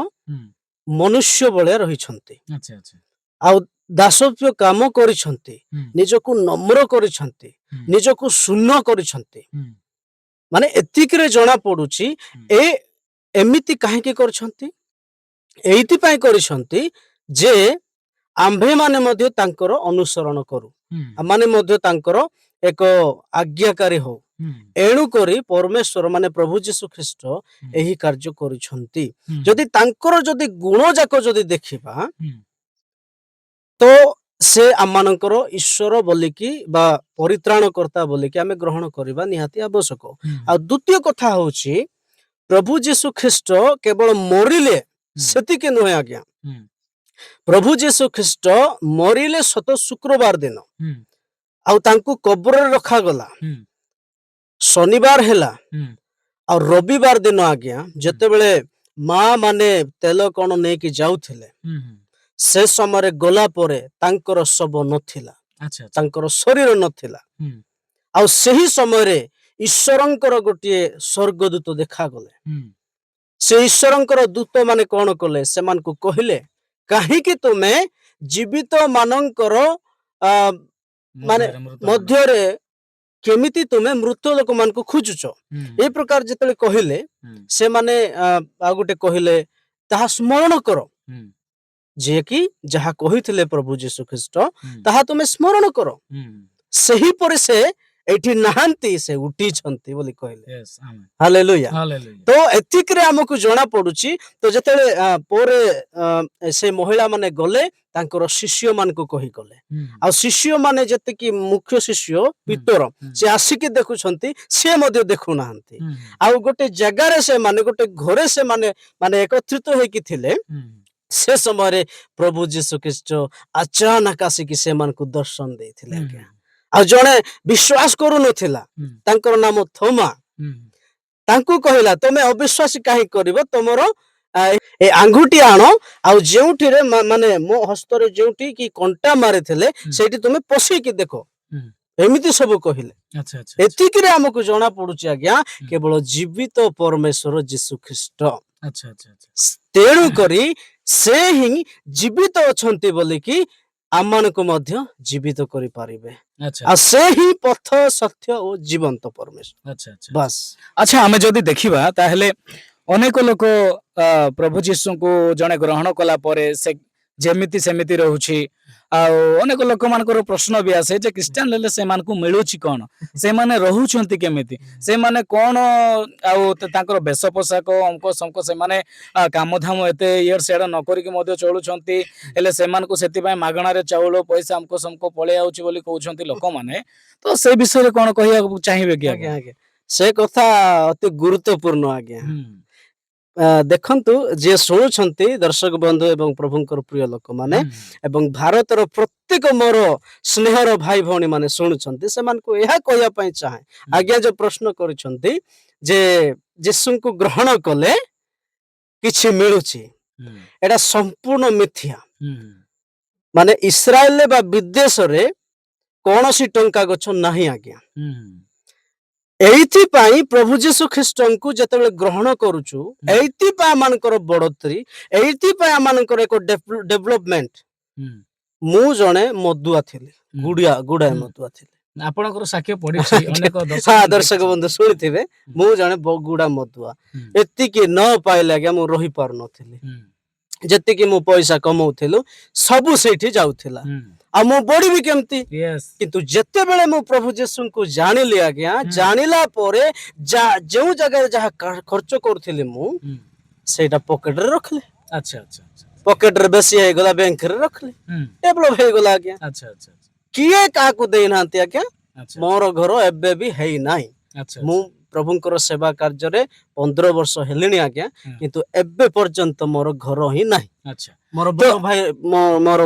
ମନୁଷ୍ୟ ଭଳିଆ ରହିଛନ୍ତି, ଆଉ ଦାସତ୍ୱ କାମ କରିଛନ୍ତି, ନିଜକୁ ନମ୍ର କରିଛନ୍ତି, ନିଜକୁ ଶୂନ୍ୟ କରିଛନ୍ତି। ମାନେ ଏତିକିରେ ଜଣା ପଡୁଛି ଏମିତି କାହିଁକି କରିଛନ୍ତି? ଏଇଥିପାଇଁ କରିଛନ୍ତି ଯେ ଆମ୍ଭେମାନେ ମଧ୍ୟ ତାଙ୍କର ଅନୁସରଣ କରୁ, ଆମମାନେ ମଧ୍ୟ ତାଙ୍କର ଏକ ଆଜ୍ଞାକାରୀ ହଉ। ଏଣୁ କରି ପରମେଶ୍ୱର ମାନେ ପ୍ରଭୁ ଯୀଶୁ ଖ୍ରୀଷ୍ଟ ଏହି କାର୍ଯ୍ୟ କରିଛନ୍ତି। ଯଦି ତାଙ୍କର ଯଦି ଗୁଣ ଯାକ ଯଦି ଦେଖିବା, ତ ସେ ଆମମାନଙ୍କର ଈଶ୍ୱର ବୋଲିକି ବା ପରିତ୍ରାଣକର୍ତ୍ତା ବୋଲିକି ଆମେ ଗ୍ରହଣ କରିବା ନିହାତି ଆବଶ୍ୟକ। ଆଉ ଦ୍ୱିତୀୟ କଥା ହଉଛି, ପ୍ରଭୁ ଯୀଶୁ ଖ୍ରୀଷ୍ଟ କେବଳ ମରିଲେ ସେତିକି ନୁହେଁ ଆଜ୍ଞା। ପ୍ରଭୁ ଯୀଶୁ ଖ୍ରୀଷ୍ଟ ମରିଲେ ସତ ଶୁକ୍ରବାର ଦିନ, ଆଉ ତାଙ୍କୁ କବରରେ ରଖାଗଲା, ଶନିବାର ହେଲା, ଆଉ ରବିବାର ଦିନ ଆଜ୍ଞା ଯେତେବେଳେ ମା ମାନେ ତେଲ କଣ ନେଇକି ଯାଉଥିଲେ, ସେ ସମୟରେ ଗଲା ପରେ ତାଙ୍କର ଶବ ନଥିଲା, ତାଙ୍କର ଶରୀର ନଥିଲା। ଆଉ ସେହି ସମୟରେ ଈଶ୍ୱରଙ୍କର ଗୋଟିଏ ସ୍ୱର୍ଗଦୂତ ଦେଖାଗଲେ। ସେ ଈଶ୍ୱରଙ୍କର ଦୂତ ମାନେ କଣ କଲେ? ସେମାନଙ୍କୁ କହିଲେ, କାହିଁକି ତୁମେ ଜୀବିତ ମାନଙ୍କର ମାନେ ମଧ୍ୟରେ କେମିତି ତୁମେ ମୃତ ଲୋକମାନଙ୍କୁ ଖୋଜୁଛ? ଏ ପ୍ରକାର ଯେତେବେଳେ କହିଲେ, ସେମାନେ ଆଉ ଗୋଟେ କହିଲେ, ତାହା ସ୍ମରଣ କର, ଯିଏକି ଯାହା କହିଥିଲେ ପ୍ରଭୁ ଯୀଶୁ ଖ୍ରୀଷ୍ଟ, ତାହା ତୁମେ ସ୍ମରଣ କର। ସେହିପରି ସେ ଏଇଠି ନାହାନ୍ତି, ସେ ଉଠିଛନ୍ତି ବୋଲି କହିଲେ। ହାଲେଲୁୟା। ତ ଏତିକିରେ ଆମକୁ ଜଣା ପଡୁଛି। ତ ଯେତେବେଳେ ପରେ ସେ ମହିଳା ମାନେ ଗଲେ, ତାଙ୍କର ଶିଷ୍ୟ ମାନଙ୍କୁ କହିଗଲେ, ଆଉ ଶିଷ୍ୟ ମାନେ ଯେତିକି ମୁଖ୍ୟ ଶିଷ୍ୟ ପିତର, ସେ ଆସିକି ଦେଖୁଛନ୍ତି, ସେ ମଧ୍ୟ ଦେଖୁନାହାନ୍ତି। ଆଉ ଗୋଟେ ଜାଗାରେ ସେମାନେ, ଗୋଟେ ଘରେ ସେମାନେ ମାନେ ଏକତ୍ରିତ ହେଇକି ଥିଲେ। ସେ ସମୟରେ ପ୍ରଭୁ ଯୀଶୁ ଖ୍ରୀଷ୍ଟ ଅଚାନକ ଆସିକି ସେମାନଙ୍କୁ ଦର୍ଶନ ଦେଇଥିଲେ ଆଜ୍ଞା। ଆଉ ଜଣେ ବିଶ୍ୱାସ କରୁନଥିଲା, ତାଙ୍କର ନାମ ଥୋମା, ତାଙ୍କୁ କହିଲା, ତମେ ଅବିଶ୍ୱାସୀ କାହିଁ କରିବ? ତମର ଏ ଆଙ୍ଗୁଠି ଆଣ, ଆଉ ଯେଉଁଠିରେ ମାନେ ମୋ ହସ୍ତରେ ଯେଉଁଠି କି କଣ୍ଟା ମାରିଥିଲେ ସେଇଠି ତୁମେ ପଶେଇକି ଦେଖ। ଏମିତି ସବୁ କହିଲେ। ଏତିକିରେ ଆମକୁ ଜଣା ପଡୁଛି ଆଜ୍ଞା, କେବଳ ଜୀବିତ ପରମେଶ୍ୱର ଯୀଶୁ ଖ୍ରୀଷ୍ଟ। ତେଣୁ କରି ସେ ହିଁ ଜୀବିତ ଅଛନ୍ତି ବୋଲିକି ଆମମାନଙ୍କୁ ମଧ୍ୟ ଜୀବିତ କରିପାରିବେ। ଆଉ ସେ ହିଁ ପଥ, ସତ୍ୟ ଓ ଜୀବନ୍ତ ପରମେଶ୍ୱର। ବାସ୍। ଆଚ୍ଛା, ଆମେ ଯଦି ଦେଖିବା ତାହେଲେ ଅନେକ ଲୋକ ପ୍ରଭୁ ଯୀଶୁଙ୍କୁ ଜଣେ ଗ୍ରହଣ କଲା ପରେ ସେ ଯେମିତି ସେମିତି ରହୁଛି। ଆଉ ଅନେକ ଲୋକମାନଙ୍କର ପ୍ରଶ୍ନ ବି ଆସେ ଯେ ଖ୍ରୀଷ୍ଟିଆନ ହେଲେ ସେମାନଙ୍କୁ ମିଳୁଛି କଣ, ସେମାନେ ରହୁଛନ୍ତି କେମିତି, ସେମାନେ କଣ, ଆଉ ତାଙ୍କର ବେଶ ପୋଷାକ ଅଙ୍କ ଶଙ୍କ, ସେମାନେ କାମଧାମ ଏତେ ଇଆଡ ସିଆଡ ନ କରିକି ମଧ୍ୟ ଚଳୁଛନ୍ତି। ହେଲେ ସେମାନଙ୍କୁ ସେଥିପାଇଁ ମାଗଣାରେ ଚାଉଳ ପଇସା ଅଙ୍କ ଶଙ୍କ ପଳେଇ ଆଉଛି ବୋଲି କହୁଛନ୍ତି ଲୋକମାନେ। ତ ସେ ବିଷୟରେ କଣ କହିବାକୁ ଚାହିଁବେ କି? ଆଜ୍ଞା ଆଜ୍ଞା, ସେ କଥା ଅତି ଗୁରୁତ୍ୱପୂର୍ଣ୍ଣ ଆଜ୍ଞା। ଦେଖନ୍ତୁ, ଯିଏ ଶୁଣୁଛନ୍ତି ଦର୍ଶକ ବନ୍ଧୁ ଏବଂ ପ୍ରଭୁଙ୍କର ପ୍ରିୟ ଲୋକମାନେ, ଏବଂ ଭାରତର ପ୍ରତ୍ୟେକ ମୋର ସ୍ନେହର ଭାଇ ଭଉଣୀ ମାନେ ଶୁଣୁଛନ୍ତି, ସେମାନଙ୍କୁ ଏହା କହିବା ପାଇଁ ଚାହେଁ, ଆଜ୍ଞା ଯୋଉ ପ୍ରଶ୍ନ କରିଛନ୍ତି ଯେ ଯୀଶୁଙ୍କୁ ଗ୍ରହଣ କଲେ କିଛି ମିଳୁଛି, एटा संपूर्ण मिथ्या माने इस्राएल बा विदेश रे कौनसी टंका गछ नहीं आज्ञा एइथिपाई प्रभु जीशु ख्रीष्टन को जेतेबेले ग्रहण करूछु एइथिपाई आमानकर बड़ोत्री एइथिपाई आमानकर एको डेवलपमेंट मु जणे मदुआ थिली गुड़ाए मदुआ थिली ଆପଣଙ୍କର ସାକ୍ଷ୍ୟ ପଡିଛି ଅନେକ हाँ दर्शक बंधु शुणिथिबे मु जणे गुड़ा मदुआ एतिकी न पाइले आज्ञा मु रही पार नथिली जेतिकी मु पैसा कमाउथिलु सब सेठी जाउथिला आ मु बढ़ी केमती किंतु जेते बेले मु प्रभु जीशु को जानिली आज्ञा जानिला परे जो जगह जहा खर्च करथिली मु सेटा पॉकेट रे रखले अच्छा अच्छा पॉकेट रे बेसी हे गला बैंक रे रखले डेवलप हे गला आज्ञा अच्छा अच्छा किए काकू देई नांती आज्ञा अच्छा मोर घर एबे भी हेई नाही अच्छा मु प्रभुंकर सेवा कार्य रे 15 वर्ष हेलिनी आज्ञा किंतु एबे पर्यंत मोर घर ही नाही अच्छा मोर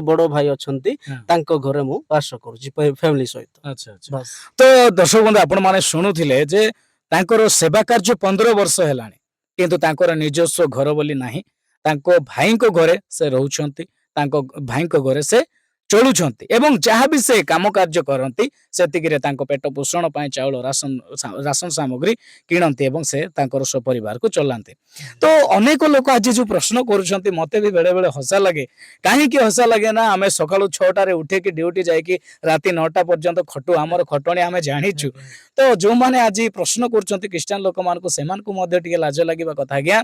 बड़ो भाई अछंती तांको घरे मु वास करूची फैमिली सहित अच्छा अच्छा तो दर्शक बंधु आपण माने सुनुथिले जे तांकर सेवा कार्य 15 वर्ष हेलानी किंतु तांकर निजस्व घर बोली नाही तांको भाईको घरे से रहउछंती तांको भाईको घरे से चलुछंती एवं जहाँ भी से काम कार्य करती सेतिकिरे तांको पेट पोषण पाई चाउल राशन सामग्री किणती एवं से तांकर परिवार को चलांती तो अनेक लोक आज जो प्रश्न करूछंती मते भी बेले बेले हसा लगे काहे कि हसा लगे ना आमे सकाळु 6टा रे उठे कि ड्यूटी जाई कि राती 9टा पर्यंत खटु हमर खटणी आमे जानिछु तो जो माने आज प्रश्न करूछंती क्रिश्चियन लोक मान को सेमान को मध्य टिके लाज लागिबा कथा गया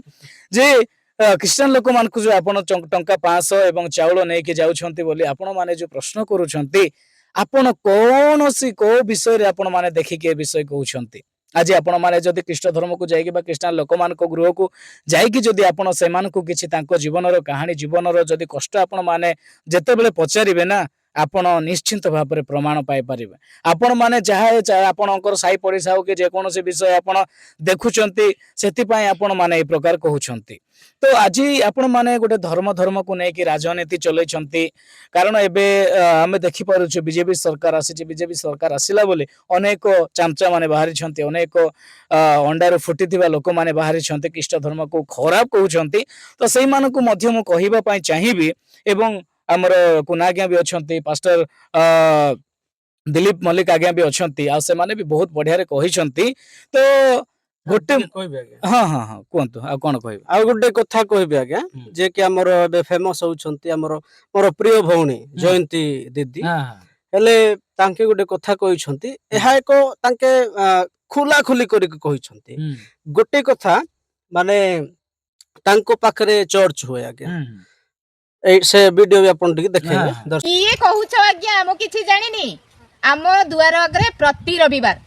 जे क्रिश्चियन लोक मान को जो आपण टंका 500 एवं चाउल नै के जाउछंती बोली आपण माने जो प्रश्न करूछंती आपण कोनोसी को विषय रे आपण माने देखि के विषय कहउछंती आज आपण माने जदि ख्रीष्ट धर्म को जाई कि बा क्रिश्चियन लोक मान को गृह को जाई कि जदि आपण सेमान को किछि तांको जीवन रो कहानी जीवन रो जदि कष्ट आपण माने जेते बेले पचारिबे ना आपण निश्चिंत भाव में प्रमाण पाई परिबे आपण माने चाहे आपणकर साई पड़िसा हो कि जे कोनोसी विषय आपण देखुचंती सेति पई आपण माने ए प्रकार कहउछंती तो आज आपण माने गोटे धर्म को नै कि राजनीति चलैछंती कारण एबे हमें देखि पारुछु बीजेपी सरकार आसी बीजेपी सरकार आसिला बोले अनेक चामचा माने बाहरी छंती अनेक अंडार फुटिथिबा लोक माने बाहरी छंती ख्रीष्ट धर्म को खराब कहउछंती तो सेई मानको मध्य मु कहिबा पई चाहिबी एवं हमर कुना आज्ञा भी अछंती पास्टर दिलीप मल्लिक आज्ञा भी अछंती आ से माने भी बहुत बढ़िया रे कहिसंती तो गोटे कहबे आज्ञा हां हां हां कोंतु आ कोन कहबे आ गोटे कथा कहबे आज्ञा जे कि हमर बे फेमस होउछंती हमर मोर प्रिय भौणी जयंती दीदी हां हेले तांके गोटे कथा कहिसंती एहा एको तांके खुला खुली करी कहिसंती गोटे कथा माने तांको पाखरे चर्च होय आज्ञा से वीडियो भी अपन टिके देखेबे किए कहूछ आज्ञा हम किछि जानिनी आम दुआर अग्रे प्रति रविवार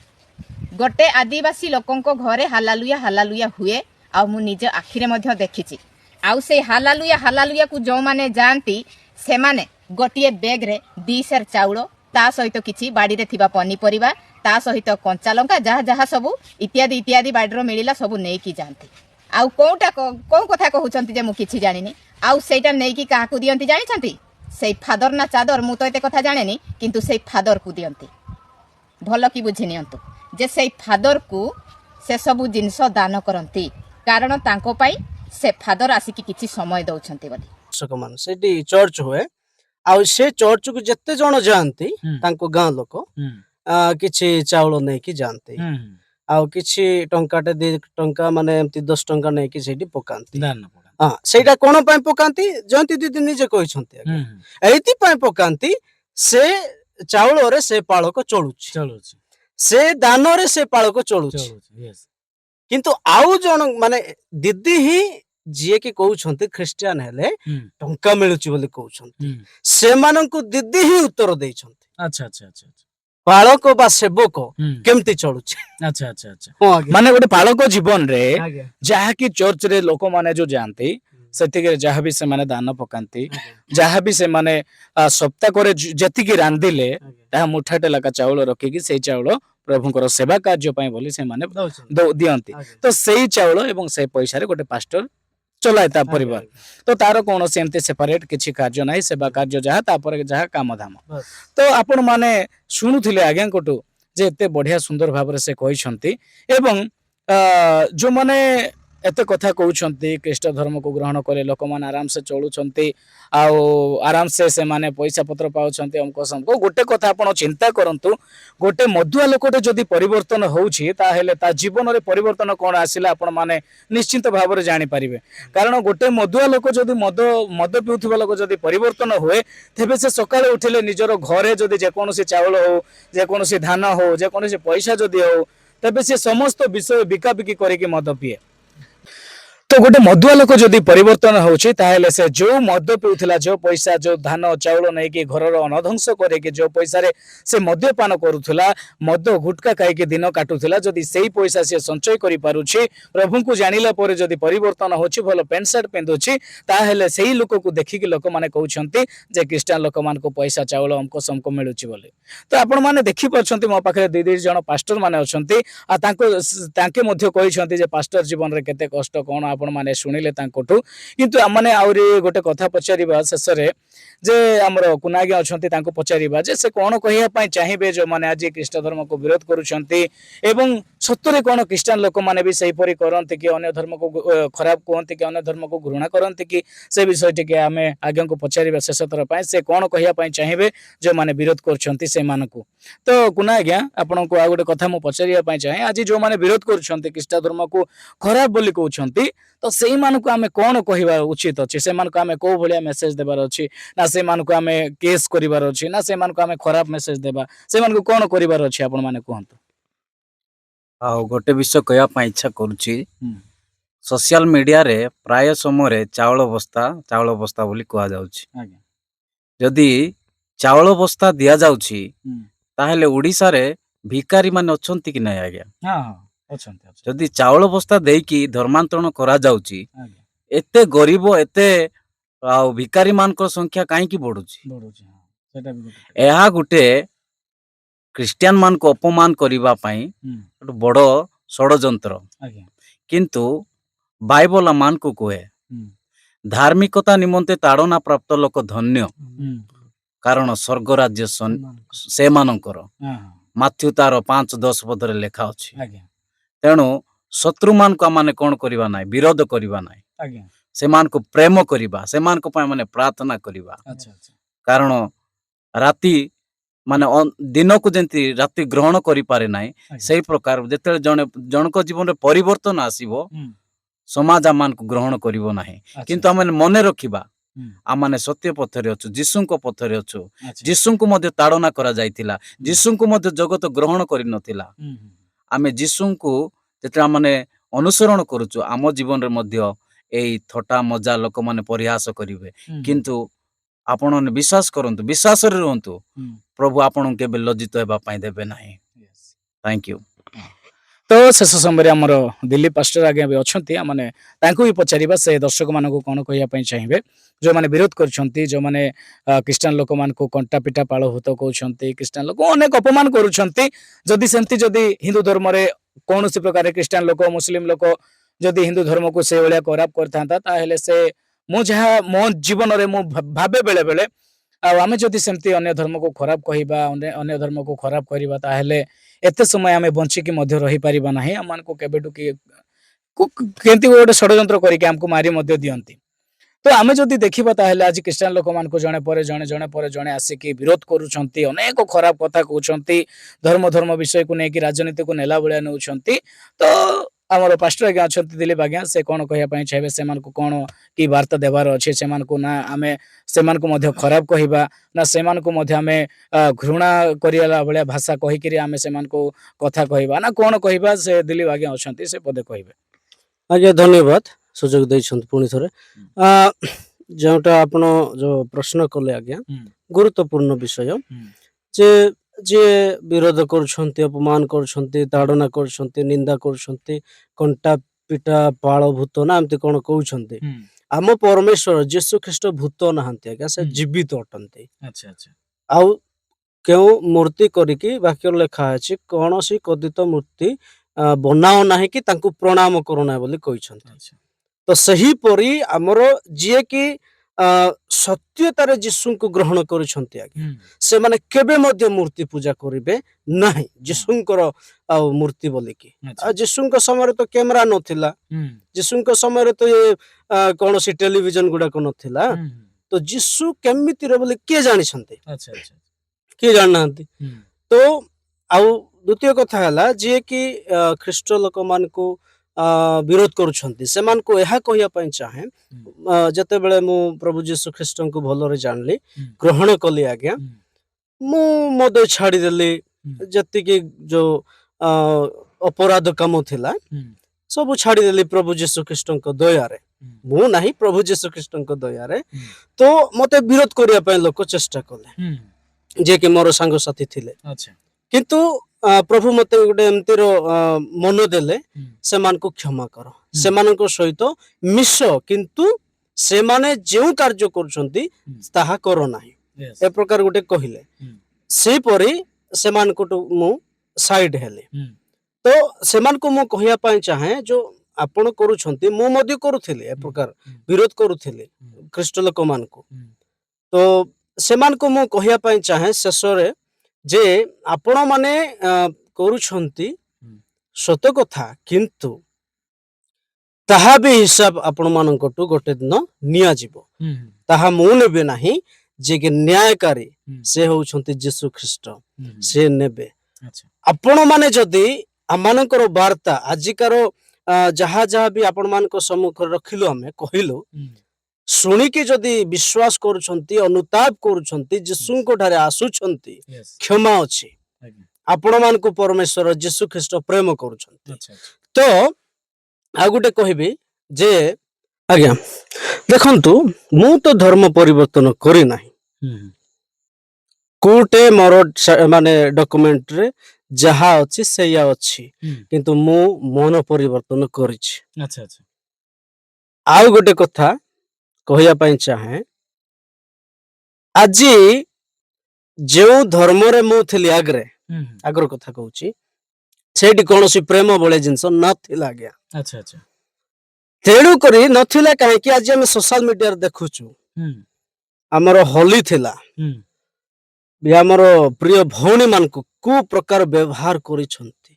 गोटे आदिवासी लोकंको घरे हालालुया हुए आ मु निज आखिरे मध्य देखिछि आउ से हालालुया को जो माने जानती से माने गोटिए बैग रे 2 सेर चाउल ता सहित किछि बाड़ी रे थिबा पनी परिबा ता सहित कंचा लंका जहा जहा सब इत्यादि इत्यादि बाड़ी रो मिलिला सब नै की जानती आउ कोटा को कथा कहउछंती जे मु किछि जानिनी आउ सेटा नै की काहा को दियंती जानिछंती से फादर ना चादर मु तो एते कथा जानेनी किंतु से फादर को दियंती भलो की बुझि नियंतु जे से फादर को से सब जिंस दान करंती कारण तांको पाई से फादर आसिकी किछि समय दउछंती बोली दर्शक मान सेठी चर्च होए आ से चर्च को जत्ते जण जानती तांको गां लोक किछि चाउल नै की जानती आ किछि टंकाटे 2 टंका माने एमती 10 टंका नै की सेठी पकांती हां सेटा कोन पय पकांती जयंती दीदी निजे कहिसंती एति पय पकांती से चाउल रे से पाळक चलुछि से दान रे से पाळक चलुछि किंतु आउ जण माने दीदी ही जिए कि कहउछंती क्रिश्चियन हेले टंका मिलुछि बोली कहउछंती से माननकु दीदी ही उत्तर दैछंती अच्छा अच्छा अच्छा पाळक बा सेवक केमती चलुछि अच्छा अच्छा अच्छा माने गोटे पाळक जीवन रे जहा कि चर्च रे लोक माने जो जानती सेतिके जहा भी से माने दान पकांती जहा भी से माने सप्ताह करे जतिके रांदिले ता मुठाटे लका चाउल रखी कि से चाउल प्रभुंकर सेवा कार्य पय बोली से माने दियंती तो सेई चाउल एवं से पैसा रे गोटे पास्टर चलायता परिवार तो तार कौन सेमते सेपरेट किछि कार्य नाही सेवा कार्य जहा तापर जहा काम धाम तो आपण माने सुनुथिले आज्ञा कोटू जे एते बढ़िया सुंदर भाव से कहिसंती एवं जो माने एते कथा कहउछंती ख्रीष्ट धर्म को ग्रहण करे लोक माने आराम से चलुछंती आउ आराम से माने पैसा पत्र पाउछंती हमको समको गोटे कथा आपण चिंता करंतु गोटे मधुआ लोकटे जदि परिवर्तन होउछि ताहेले ता जीवन रे परिवर्तन कोन आसिला आपण माने निश्चित भाव रे जानि परिबे कारण गोटे मधुआ लोक जदि मद पिउथिबा लोक जदि परिवर्तन होए तेबे से सकाळे उठिले निजर घरे जदि जे कोनोसी चावल हो जे कोनोसी धान हो जे कोनोसी पैसा जदि हो तेबे से समस्त विषय बिकाबिकी करिके मद पिए तो गोटे मधुआ लोक जदि परिवर्तन होछि ताहेले से जो मद पिउथिला जो पैसा जो धान चाउल नै कि घरर अनध्वंस करे कि जो पैसा रे से मद्यपान करूथला मद गुटका खाई के दिन काटुथला जदि सेही पैसा से संचय करि पारुछि प्रभु को जानिला परे जदि परिवर्तन होछि भलो पेंट शर्ट पिंधुछि ताहेले सेही लोक को देखि कि लोक माने कहउछंती जे क्रिश्चियन लोक मान को पैसा चाउल हमको समको मिलुछि बोले तो आपण माने देखि परछंती मो पाखरे दी जण पास्टर माने अछंती आ तांके मध्य कहिछंती जे पास्टर जीवन रे केते कष्ट कोन आपण माने सुनिले तांकोठु किंतु माने आउरी गोटे कथा पचारिबा शेषरे जे हमर कुनागे अछंती तांको पचारिबा जे से कोन कहिया पई चाहिबे जो माने आज ख्रीष्ट धर्म को विरोध करूछंती एवं सत्तरे कोन क्रिश्चियन लोक माने भी सही परि करंती कि अन्य धर्म को खराब कहंती कि अन्य धर्म को घृणा करंती कि से विषय टिके आमे आज्ञा को पचारिबा शेष थर पई से कोन कहिया पई चाहिबे जो माने विरोध करछंती से मानकु तो कुनागे आपन को आ गोटे कथा मु पचारिया पई चाहे आज जो माने विरोध करछंती ख्रीष्ट धर्म को खराब बोली कहउछंती तो सेही मानकु आमे कोन कहिबा उचित अछि से मानकु आमे को भलिया मेसेज देबार अछि ना से मानकु आमे केस करिबार अछि ना से मानकु आमे खराब मेसेज देबा से मानकु कोन करिबार अछि आपण माने कहंतु आ गोटे विषय कहया पई इच्छा करूची सोशल मीडिया रे प्राय समय रे चावल बस्ता बोली कहा जाउची आज्ञा जदि चावल बस्ता दिया जाउची ताहेले ओडिसा रे भिखारी माने अछंती कि नै आज्ञा हां हां अछंती जदि चावल बस्ता देकी धर्मांतरण करा जाउची आज्ञा एते गरीब एते आ भिखारी मानकर संख्या काहे की बढ़ुची बडुची हां सेटा भी गोटे एहा गुटे क्रिश्चियन मान को अपमान करिबा पई एक बड़ षडयंत्र आज्ञा किंतु बाइबल मान को कहे धार्मिकता निमंते ताड़ना प्राप्त लोक धन्य कारण स्वर्ग राज्य से मानकर हां माथ्यू तार 5:10 पदरे लेखा अछि आज्ञा तेणु शत्रु मान को माने कोन करिबा नाय विरोध करिबा नाय आज्ञा से मान को प्रेम करिबा से मान को पय माने प्रार्थना करिबा अच्छा अच्छा कारण राति माने दिन को जंती राति ग्रहण करि पारे नाय सही प्रकार जेते जनक जीवन रे परिवर्तन आसीबो समाज मान को ग्रहण करिवो नाही किंतु हम मने रखिबा आमाने सत्य पथरे अछु जीसुको पथरे अछु जीसुको मध्ये ताड़ना करा जायतिला जीसुको मध्ये जगत ग्रहण करि नथिला आमे जीसुको जेते माने अनुसरण करूछु आम जीवन रे मध्ये एई थटा मजा लोक माने परिहास करिवे किंतु आपण विश्वास करंतु विश्वास रे रहंतु प्रभु आपण केबे लज्जित हेबा पई देबे नाही थैंक यू तो शेष समय आमर दिल्ली पास्टर आगे भी अच्छा माने तांको भी पचारिबा से दर्शक मान को कौन कहया चाहिए जो माने विरोध करछंती जो माने क्रिश्चियन लोक मान को कंटा पिटा पाळ होतो कहउछंती क्रिश्चियन लोक अनेक अपमान करूछंती जदि सेंती जदि हिंदू धर्म रे कौन सी प्रकार क्रिश्चियन लोक मुस्लिम लोक जदि हिंदू धर्म को से भलिया खराब करथांता ताहेले से मो जहा मो जीवन रे मो भाबे बेले बेले आमे जदि सेमती अन्य धर्म को खराब कहिबा अन्य धर्म को खराब करिबा ताहेले एते समय आमे बंची की मध्य रही परिबा नाही आमान को केबेटु की केंती गोटे षडयंत्र करिके हमको मारी मध्य दियंती तो आमे जदि देखिबा ताहेले आज क्रिश्चियन लोक मान को जणे परे जणे आसिकी विरोध करूछंती अनेक खराब कथा कहउछंती धर्म विषय को नेकी राजनीति को नेला बळिया नउछंती तो आमर पास्टर आज्ञा अछंती दिलीप आज्ञा से कोन कहया पई चाहे से मान को कोन की वार्ता देबार अछि से मान को ना आमे से मान को मध्य खराब कहिबा ना से मान को मध्य आमे घृणा करियाला बळिया भाषा कहि करी आमे से मान को कथा कहिबा ना कोन कहिबा से दिलीप आज्ञा अछंती से पदे कहिबे आज्ञा धन्यवाद सुजोग दैछंत पुणी थरे जोटा आपण जो प्रश्न कले आज्ञा गुरुत्वपूर्ण विषय जे जे विरोध करुछंती अपमान करुछंती ताड़ना करुछंती निंदा करुछंती कंटा पिटा पाळ भूत ना एमती कोन कहउछंती आम परमेश्वर यीशु ख्रीष्ट भूत नहांती आज्ञा से जीवित अटंती अच्छा अच्छा आउ केउ मूर्ति करिकी वाक्य लेखा अछि कोनोसी कदित मूर्ति बनाओ नाही कि तांको प्रणाम करो ना बोली कहिछंती तो सही परी हमरो जे कि ସତ୍ୟତାରେ ଯୀଶୁଙ୍କୁ ଗ୍ରହଣ କରିଛନ୍ତି ଆଜ୍ଞା ସେମାନେ କେବେ ମଧ୍ୟ ମୂର୍ତ୍ତି ପୂଜା କରିବେ ନାହିଁ ଯୀଶୁଙ୍କର ଆଉ ମୂର୍ତ୍ତି ବୋଲିକି। ଆଉ ଯୀଶୁଙ୍କ ସମୟରେ ତ କ୍ୟାମେରା ନଥିଲା, ଯୀଶୁଙ୍କ ସମୟରେ ତ ଏ କୌଣସି ଟେଲିଭିଜନ ଗୁଡାକ ନଥିଲା। ତ ଯୀଶୁ କେମିତିରେ ବୋଲି କିଏ ଜାଣିଛନ୍ତି? କିଏ ଜାଣିନାହାନ୍ତି। ତ ଆଉ ଦ୍ୱିତୀୟ କଥା ହେଲା ଯିଏ କି ଖ୍ରୀଷ୍ଟ ଲୋକମାନଙ୍କୁ ବିରୋଧ କରୁଛନ୍ତି ସେମାନଙ୍କୁ ଏହା କହିବା ପାଇଁ ଚାହେଁ ଯେତେବେଳେ ମୁଁ ପ୍ରଭୁ ଯୀଶୁ ଖ୍ରୀଷ୍ଟଙ୍କୁ ଭଲରେ ଜାଣିଲି, ଗ୍ରହଣ କଲି ଆଜ୍ଞା, ମୁଁ ମଦ ଛାଡ଼ିଦେଲି, ଯେତିକି ଯୋଉ ଅପରାଧ କାମ ଥିଲା ସବୁ ଛାଡ଼ିଦେଲି ପ୍ରଭୁ ଯୀଶୁ ଖ୍ରୀଷ୍ଟଙ୍କ ଦୟାରେ। ମୁଁ ନାହିଁ, ପ୍ରଭୁ ଯୀଶୁ ଖ୍ରୀଷ୍ଟଙ୍କ ଦୟାରେ। ତ ମତେ ବିରୋଧ କରିବା ପାଇଁ ଲୋକ ଚେଷ୍ଟା କଲେ, ଯିଏ କି ମୋର ସାଙ୍ଗସାଥୀ ଥିଲେ। କିନ୍ତୁ ପ୍ରଭୁ ମତେ ଗୋଟେ ଏମିତିର ମନ ଦେଲେ, ସେମାନଙ୍କୁ କ୍ଷମା କର, ସେମାନଙ୍କ ସହିତ ମିଶ, କିନ୍ତୁ ସେମାନେ ଯେଉଁ କାର୍ଯ୍ୟ କରୁଛନ୍ତି ତାହା କର ନାହିଁ, ଏ ପ୍ରକାର ଗୋଟେ କହିଲେ। ସେହିପରି ସେମାନଙ୍କଠୁ ମୁଁ ସାଇଡ ହେଲି। ତ ସେମାନଙ୍କୁ ମୁଁ କହିବା ପାଇଁ ଚାହେଁ ଯୋଉ ଆପଣ କରୁଛନ୍ତି, ମୁଁ ମଧ୍ୟ କରୁଥିଲି ଏ ପ୍ରକାର ବିରୋଧ କରୁଥିଲି ଖ୍ରୀଷ୍ଟ ଲୋକମାନଙ୍କୁ। ତ ସେମାନଙ୍କୁ ମୁଁ କହିବା ପାଇଁ ଚାହେଁ ଶେଷରେ ଯେ ଆପଣ ମାନେ କରୁଛନ୍ତି ସତ କଥା, କିନ୍ତୁ ତାହା ବି ହିସାବ ଆପଣ ମାନଙ୍କଠୁ ଗୋଟେ ଦିନ ନିଆଯିବ। ତାହା ମୁଁ ନେବେ ନାହିଁ, ଯିଏ କି ନ୍ୟାୟକାରୀ ସେ ହଉଛନ୍ତି ଯୀଶୁ ଖ୍ରୀଷ୍ଟ, ସେ ନେବେ। ଆପଣ ମାନେ ଯଦି ଆମମାନଙ୍କର ବାର୍ତ୍ତା ଆଜିକାର ଯାହା ଯାହା ବି ଆପଣ ମାନଙ୍କ ସମ୍ମୁଖରେ ରଖିଲୁ, ଆମେ କହିଲୁ, ଶୁଣିକି ଯଦି ବିଶ୍ୱାସ କରୁଛନ୍ତି, ଅନୁତାପ କରୁଛନ୍ତି, ଯୀଶୁଙ୍କ ଠାରେ ଆସୁଛନ୍ତି, କ୍ଷମା ଅଛି। ଆପଣ ମାନଙ୍କୁ ପରମେଶ୍ୱର ଯୀଶୁ ଖ୍ରୀଷ୍ଟ ପ୍ରେମ କରୁଛନ୍ତି। ତ ଆଉ ଗୋଟେ କହିବି ଯେ ଆଜ୍ଞା ଦେଖନ୍ତୁ, ମୁଁ ତ ଧର୍ମ ପରିବର୍ତ୍ତନ କରିନାହିଁ। କୋର୍ଟେ ମୋର ମାନେ ଡକୁମେଣ୍ଟରେ ଯାହା ଅଛି ସେଇଆ ଅଛି, କିନ୍ତୁ ମୁଁ ମନ ପରିବର୍ତ୍ତନ କରିଛି। ଆଉ ଗୋଟେ କଥା କହିବା ପାଇଁ ଚାହେଁ, ଆଜି ଯେଉଁ ଧର୍ମରେ ମୁଁ ଥିଲି ଆଗର କଥା କହୁଛି, ସେଇଠି କୌଣସି ପ୍ରେମ ଭଳି ଜିନିଷ ନଥିଲା ଆଜ୍ଞା। ତେଣୁ କରି ନଥିଲା କାହିଁକି ଆଜି ଆମେ ସୋଶାଲ ମିଡିଆରେ ଦେଖୁଛୁ, ଆମର ହୋଲି ଥିଲା, ଆମର ପ୍ରିୟ ଭଉଣୀ ମାନଙ୍କୁ କୋଉ ପ୍ରକାର ବ୍ୟବହାର କରିଛନ୍ତି।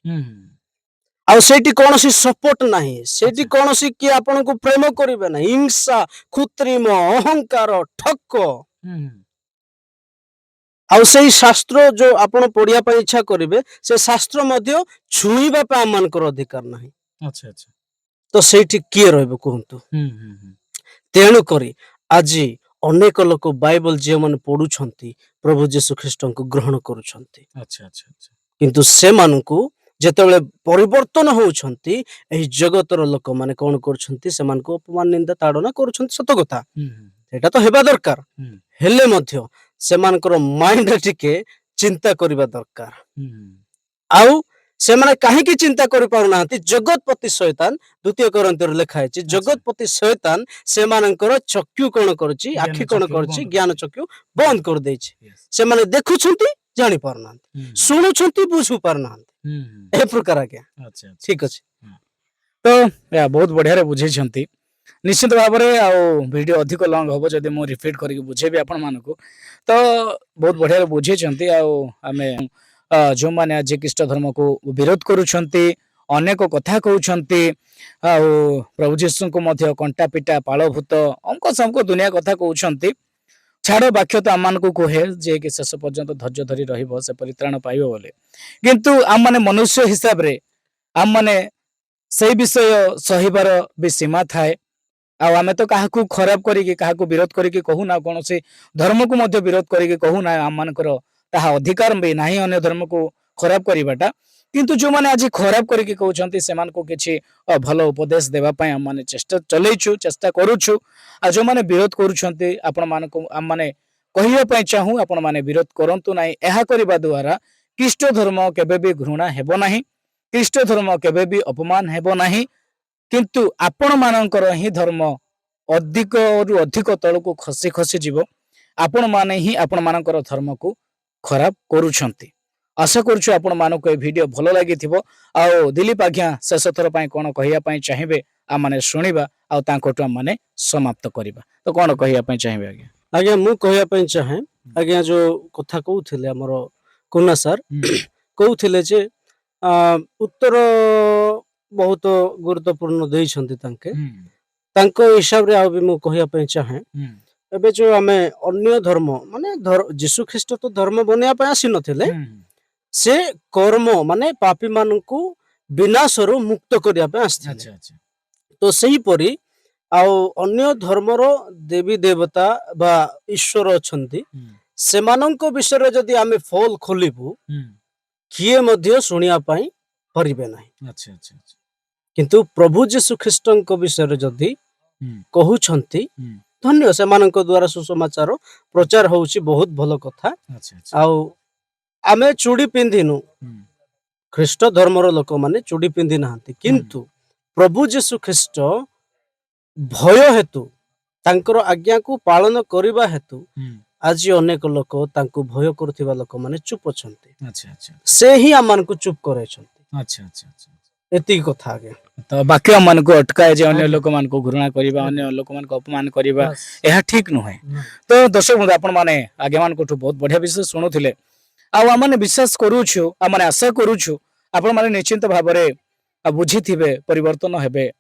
ଆଉ ସେଇଠି କୌଣସି ସପୋର୍ଟ ନାହିଁ, ସେଇଠି କୌଣସି କିଏ ଆପଣଙ୍କୁ ପ୍ରେମ କରିବେ ନାହିଁ, ହିଂସା, କୃତ୍ରିମ ଅହଙ୍କାର, ଠକ। ଆଉ ସେଇ ଶାସ୍ତ୍ର ଯୋଉ ଆପଣ ପଢିବା ପାଇଁ ଇଚ୍ଛା କରିବେ, ସେ ଶାସ୍ତ୍ର ମଧ୍ୟ ଛୁଇଁବା ପାଇଁ ଆମମାନଙ୍କର ଅଧିକାର ନାହିଁ। ତ ସେଇଠି କିଏ ରହିବ କୁହନ୍ତୁ? ତେଣୁ କରି ଆଜି ଅନେକ ଲୋକ ବାଇବଲ ଯେଉଁମାନେ ପଢୁଛନ୍ତି ପ୍ରଭୁ ଯୀଶୁ ଖ୍ରୀଷ୍ଟଙ୍କୁ ଗ୍ରହଣ କରୁଛନ୍ତି, କିନ୍ତୁ ସେମାନଙ୍କୁ ଯେତେବେଳେ ପରିବର୍ତ୍ତନ ହଉଛନ୍ତି, ଏହି ଜଗତର ଲୋକମାନେ କଣ କରୁଛନ୍ତି, ସେମାନଙ୍କୁ ଅପମାନ, ନିନ୍ଦା, ତାଡନା କରୁଛନ୍ତି। ସତ କଥା, ସେଇଟା ତ ହେବା ଦରକାର, ହେଲେ ମଧ୍ୟ ସେମାନଙ୍କର ମାଇଣ୍ଡରେ ଟିକେ ଚିନ୍ତା କରିବା ଦରକାର। ଆଉ ସେମାନେ କାହିଁକି ଚିନ୍ତା କରିପାରୁନାହାନ୍ତି? ଜଗତପତି ଶୈତାନ, 2 Corinthians ଲେଖା ହେଇଛି, ଜଗତପତି ଶୈତାନ ସେମାନଙ୍କର ଚକ୍ଷୁ କଣ କରୁଛି, ଆଖି କଣ କରୁଛି, ଜ୍ଞାନ ଚକ୍ଷୁ ବନ୍ଦ କରିଦେଇଛି। ସେମାନେ ଦେଖୁଛନ୍ତି, ଜାଣି ପାରୁନାହାନ୍ତି, ଶୁଣୁଛନ୍ତି, ବୁଝି ପାରୁନାହାନ୍ତି, ଏ ପ୍ରକାର ଆଜ୍ଞା। ଠିକ ଅଛି। ତ ବହୁତ ବଢିଆରେ ବୁଝେଇଛନ୍ତି ନିଶ୍ଚିତ ଭାବରେ। ଆଉ ଭିଡିଓ ଅଧିକ ଲଙ୍ଗ ହବ ଯଦି ମୁଁ ରିପିଟ୍ କରିକି ବୁଝେଇବି ଆପଣ ମାନଙ୍କୁ। ତ ବହୁତ ବଢିଆରେ ବୁଝେଇଛନ୍ତି। ଆଉ ଆମେ ଯେଉଁମାନେ ଆଜି ଖ୍ରୀଷ୍ଟ ଧର୍ମକୁ ବିରୋଧ କରୁଛନ୍ତି, ଅନେକ କଥା କହୁଛନ୍ତି, ଆଉ ପ୍ରଭୁ ଯୀଶୁଙ୍କୁ ମଧ୍ୟ କଣ୍ଟା ପିଟା, ପାଳଭୂତ, ଅଙ୍କ ସମକ ଦୁନିଆ କଥା କହୁଛନ୍ତି, ଛାଡ଼ ବାକ୍ୟ ତ ଆମମାନଙ୍କୁ କୁହେ ଯେ କି ଶେଷ ପର୍ଯ୍ୟନ୍ତ ଧୈର୍ଯ୍ୟ ଧରି ରହିବ ସେ ପରିତ୍ରାଣ ପାଇବ ବୋଲି। କିନ୍ତୁ ଆମମାନେ ମନୁଷ୍ୟ ହିସାବରେ ଆମମାନେ ସେଇ ବିଷୟ ସହିବାର ବି ସୀମା ଥାଏ। ଆଉ ଆମେ ତ କାହାକୁ ଖରାପ କରିକି, କାହାକୁ ବିରୋଧ କରିକି କହୁନା, କୌଣସି ଧର୍ମକୁ ମଧ୍ୟ ବିରୋଧ କରିକି କହୁନା, ଆମମାନଙ୍କର ତାହା ଅଧିକାର ବି ନାହିଁ ଅନ୍ୟ ଧର୍ମକୁ ଖରାପ କରିବାଟା। କିନ୍ତୁ ଯେଉଁମାନେ ଆଜି ଖରାପ କରିକି କହୁଛନ୍ତି ସେମାନଙ୍କୁ କିଛି ଭଲ ଉପଦେଶ ଦେବା ପାଇଁ ଆମମାନେ ଚେଷ୍ଟା ଚଲେଇଛୁ, ଚେଷ୍ଟା କରୁଛୁ। ଆଉ ଯେଉଁମାନେ ବିରୋଧ କରୁଛନ୍ତି ଆପଣମାନଙ୍କୁ ଆମମାନେ କହିବା ପାଇଁ ଚାହୁଁ, ଆପଣମାନେ ବିରୋଧ କରନ୍ତୁ ନାହିଁ। ଏହା କରିବା ଦ୍ୱାରା ଖ୍ରୀଷ୍ଟ ଧର୍ମ କେବେ ବି ଘୃଣା ହେବ ନାହିଁ, ଖ୍ରୀଷ୍ଟ ଧର୍ମ କେବେ ବି ଅପମାନ ହେବ ନାହିଁ। କିନ୍ତୁ ଆପଣମାନଙ୍କର ହିଁ ଧର୍ମ ଅଧିକରୁ ଅଧିକ ତଳକୁ ଖସି ଖସି ଯିବ। ଆପଣମାନେ ହିଁ ଆପଣମାନଙ୍କର ଧର୍ମକୁ ଖରାପ କରୁଛନ୍ତି। आशा करूछु आपण मानको ए वीडियो भलो लागिथिबो आउ दिलीप आज्ञा शेष थर पई कोन कहिया पई चाहिबे आ माने सुनिबा आ तांकोटु माने समाप्त करिबा तो कोन कहिया पई चाहिबे आज्ञा आज्ञा मु कहया पई चाहे आज्ञा जो कथा कहउथिले हमर कुना सर कहउथिले जे उत्तर बहुत गुरुत्वपूर्ण देइछन्ति तांके तांको हिसाब रे आ भी मु कहया पई चाहे एबे जो आमे अन्य धर्म माने जीशु ख्रीष्ट तो धर्म बनिया पई आसी नथिले से कर्म माने पापी मानकु विनाशरु मुक्त करिया पई आस्थिले अच्छा अच्छा तो सही परी आउ अन्य धर्मर देवी देवता बा ईश्वर अछंती सेमानंको विषय जदि आमे फल खोलिबु किए मध्य सुनिया पई परिबे नाही अच्छा अच्छा किंतु प्रभु जीशु ख्रीष्टंको विषय जदि कहउछंती धन्य सेमानंको द्वारा सुसमाचार प्रचार होउची बहुत भलो कथा अच्छा आउ आमे चूड़ी पिंधिनु ख्रीष्ट धर्मर लोक माने चूड़ी पिंधि नाहंती किंतु प्रभु जीशु ख्रीष्ट भय हेतु तांकर आज्ञा को पालन करिबा हेतु आज अनेक लोक तांको भय करथिबा लोक माने चुप अछंती अच्छा अच्छा से ही आमान को चुप करे छंती अच्छा अच्छा अच्छा एती कथा आगे तो बाकी मन को अटकाए जे अन्य लोक मान को घृणा करिबा अन्य लोक मान को अपमान करिबा एहा ठीक नुहे तो दर्शक बंधु आपण माने आगे मान कोठु बहुत बढ़िया विषय सुनुथिले आ माने विश्वास करूछु आ माने आशा करूछु आपण माने निश्चित भाबरे बुझिथिबे परिवर्तन हेबे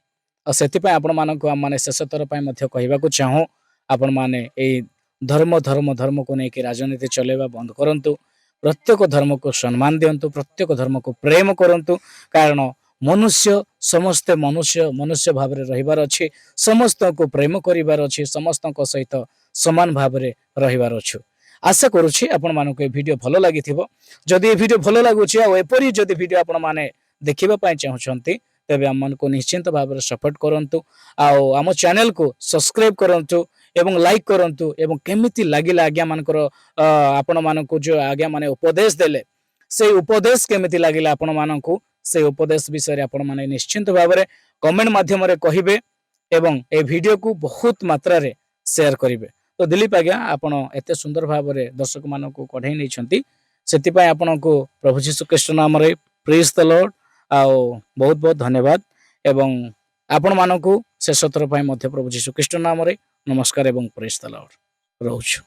आ सेति पय आपण मान को माने शेष थर पय मध्य कहिबा को चाहू आपण माने ए धर्म को नेकी राजनीति चलेबा बंद करंतु प्रत्येक धर्म को सम्मान दियंतु प्रत्येक धर्म को प्रेम करंतु कारण मनुष्य समस्त मनुष्य भाव में रहिबार अछि समस्त को प्रेम करिबार अछि समस्त को सहित समान भाव में रहिबार अछि आशा करूछि आपण मानको ए वीडियो भलो लागिथिबो जदि ए वीडियो भलो लागुछि आ एपरि जदि वीडियो आपण माने देखिबा पय चाहुछंती तबे हम मन को निश्चित भाव में सपोर्ट करंतु आ हम चैनल को सब्सक्राइब करंतु एवं लाइक करंतु एवं केमिति लागिला आज्ञा मानकर आपण मानको जो आज्ञा माने उपदेश देले से उपदेश केमिति लागिला आपण मानको से उपदेश विषय आपण माने निश्चित भाव में कमेंट माध्यम रे कहिबे एवं ए वीडियो को बहुत मात्रा रे शेयर करिवे तो दिलीप आज्ञा आपण एते सुंदर भाव में दर्शक मानको कढै नै छंती सेति पय आपण को प्रभु यीशु ख्रीष्ट नाम रे प्रेज द लॉर्ड आ बहुत बहुत धन्यवाद एवं आपण मानको शेष थर पय मध्य प्रभु यीशु ख्रीष्ट नाम रे नमस्कार एवं प्रेज द लॉर्ड रहउछु।